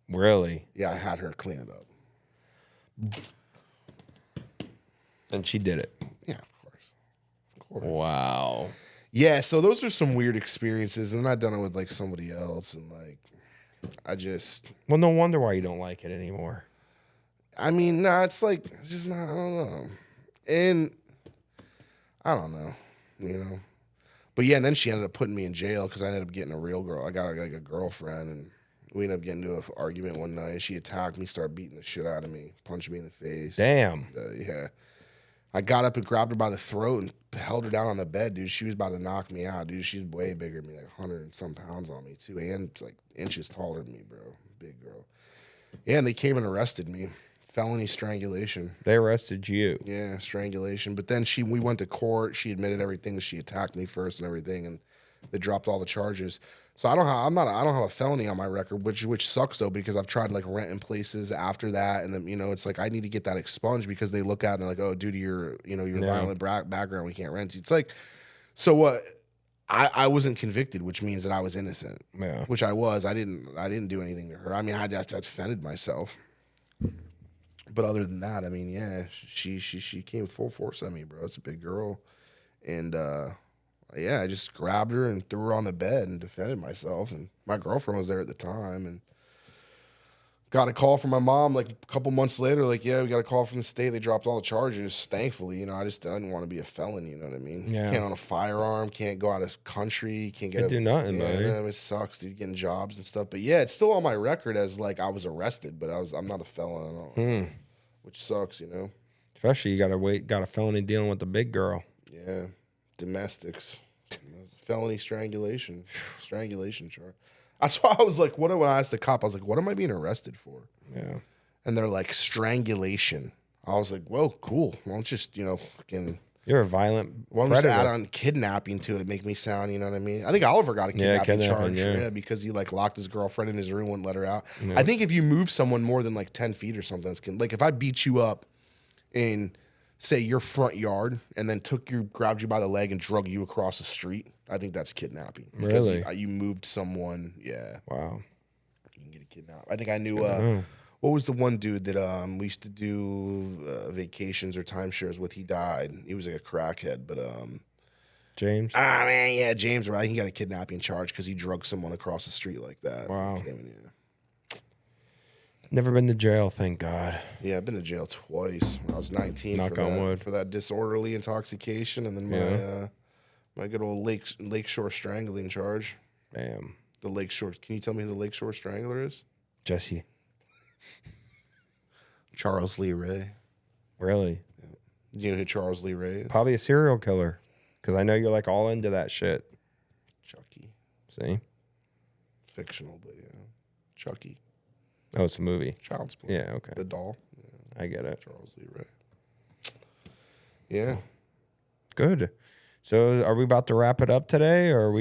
Really? Yeah, I had her clean it up. And she did it. Yeah, of course. Wow. Yeah, so those are some weird experiences, and then I've done it with like somebody else, and like I just. Well, no wonder why you don't like it anymore. I mean, nah, it's just not. I don't know, and I don't know, But yeah, and then she ended up putting me in jail because I ended up getting a real girl. I got like a girlfriend, and we ended up getting into an argument one night. She attacked me, started beating the shit out of me, punched me in the face. Damn. Yeah. I got up and grabbed her by the throat and held her down on the bed, dude. She was about to knock me out, dude. She's way bigger than me, like 100 and some pounds on me, too. And like inches taller than me, bro. Big girl. Yeah, and they came and arrested me. Felony strangulation. They arrested you. Yeah, strangulation. But then we went to court. She admitted everything. She attacked me first and everything, and they dropped all the charges. So I don't have a felony on my record, which sucks though, because I've tried like renting places after that, and then it's like I need to get that expunged because they look at it and they're like, oh, due to your violent background, we can't rent you. It's like, so what? I wasn't convicted, which means that I was innocent. Yeah. Which I was. I didn't do anything to her. I mean, I defended myself. But other than that, I mean, yeah, she came full force at me, bro. It's a big girl, and yeah, I just grabbed her and threw her on the bed and defended myself. And my girlfriend was there at the time, and got a call from my mom like a couple months later, like, yeah, we got a call from the state. They dropped all the charges. Thankfully, I didn't want to be a felon. You know what I mean? Yeah. Can't own a firearm. Can't go out of country. Can't get. Can't do nothing, yeah, buddy. no, it sucks, dude. Getting jobs and stuff. But yeah, it's still on my record as like I was arrested, but I'm not a felon at all. Which sucks, Especially you got a felony dealing with the big girl. Yeah, domestics, felony strangulation charge. That's why I was like, when I asked the cop, I was like, what am I being arrested for? Yeah. And they're like, strangulation. I was like, whoa, cool. Well, it's just, fucking. You're a violent Well, I'm just predator. add on kidnapping to it, make me sound, you know what I mean? I think Oliver got a kidnapping charge because he like locked his girlfriend in his room, wouldn't let her out. Yeah. I think if you move someone more than like 10 feet or something, like if I beat you up in, say, your front yard and then grabbed you by the leg and drug you across the street, I think that's kidnapping. Because Really? you moved someone, yeah. Wow. You can get a kidnap. I think I knew, know. what was the one dude that we used to do vacations or timeshares with? He died. He was like a crackhead, but James? ah man, yeah, James, right? He got a kidnapping charge because he drugged someone across the street like that. Wow. Yeah. Never been to jail, thank God. Yeah, I've been to jail twice when I was 19 Knock on wood. for that disorderly intoxication, and then my good old Lakeshore strangling charge. Damn. The Lakeshore. Can you tell me who the Lakeshore Strangler is? Jesse. Charles Lee Ray. Really? Do you know who Charles Lee Ray is? Probably a serial killer. Because I know you're like all into that shit. Chucky. See? Fictional, but yeah. Chucky. Oh, it's a movie. Child's Play. Yeah, okay. The doll. Yeah. I get it. Charles Lee Ray. Yeah. Good. So are we about to wrap it up today, or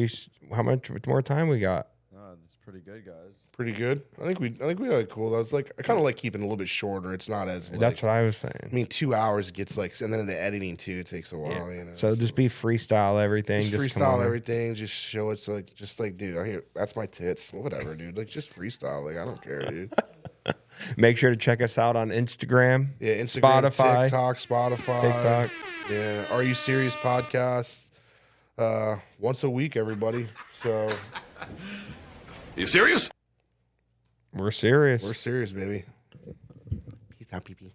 how much more time we got? No, that's pretty good, guys. Pretty good. I think we had it cool. I was like, I kind of like keeping it a little bit shorter. It's not as That's what I was saying. I mean, 2 hours gets like, and then the editing too, it takes a while. Yeah. So just be freestyle everything. Just come freestyle on. everything. Just show it's like, dude, that's my tits. Whatever, dude. Like, just freestyle. Like, I don't care, dude. Make sure to check us out on Instagram. Yeah, Instagram, Spotify, TikTok, Spotify, TikTok. Yeah, Are You Serious podcast? Once a week, everybody. So, You serious? We're serious. We're serious, baby. Peace out, PP.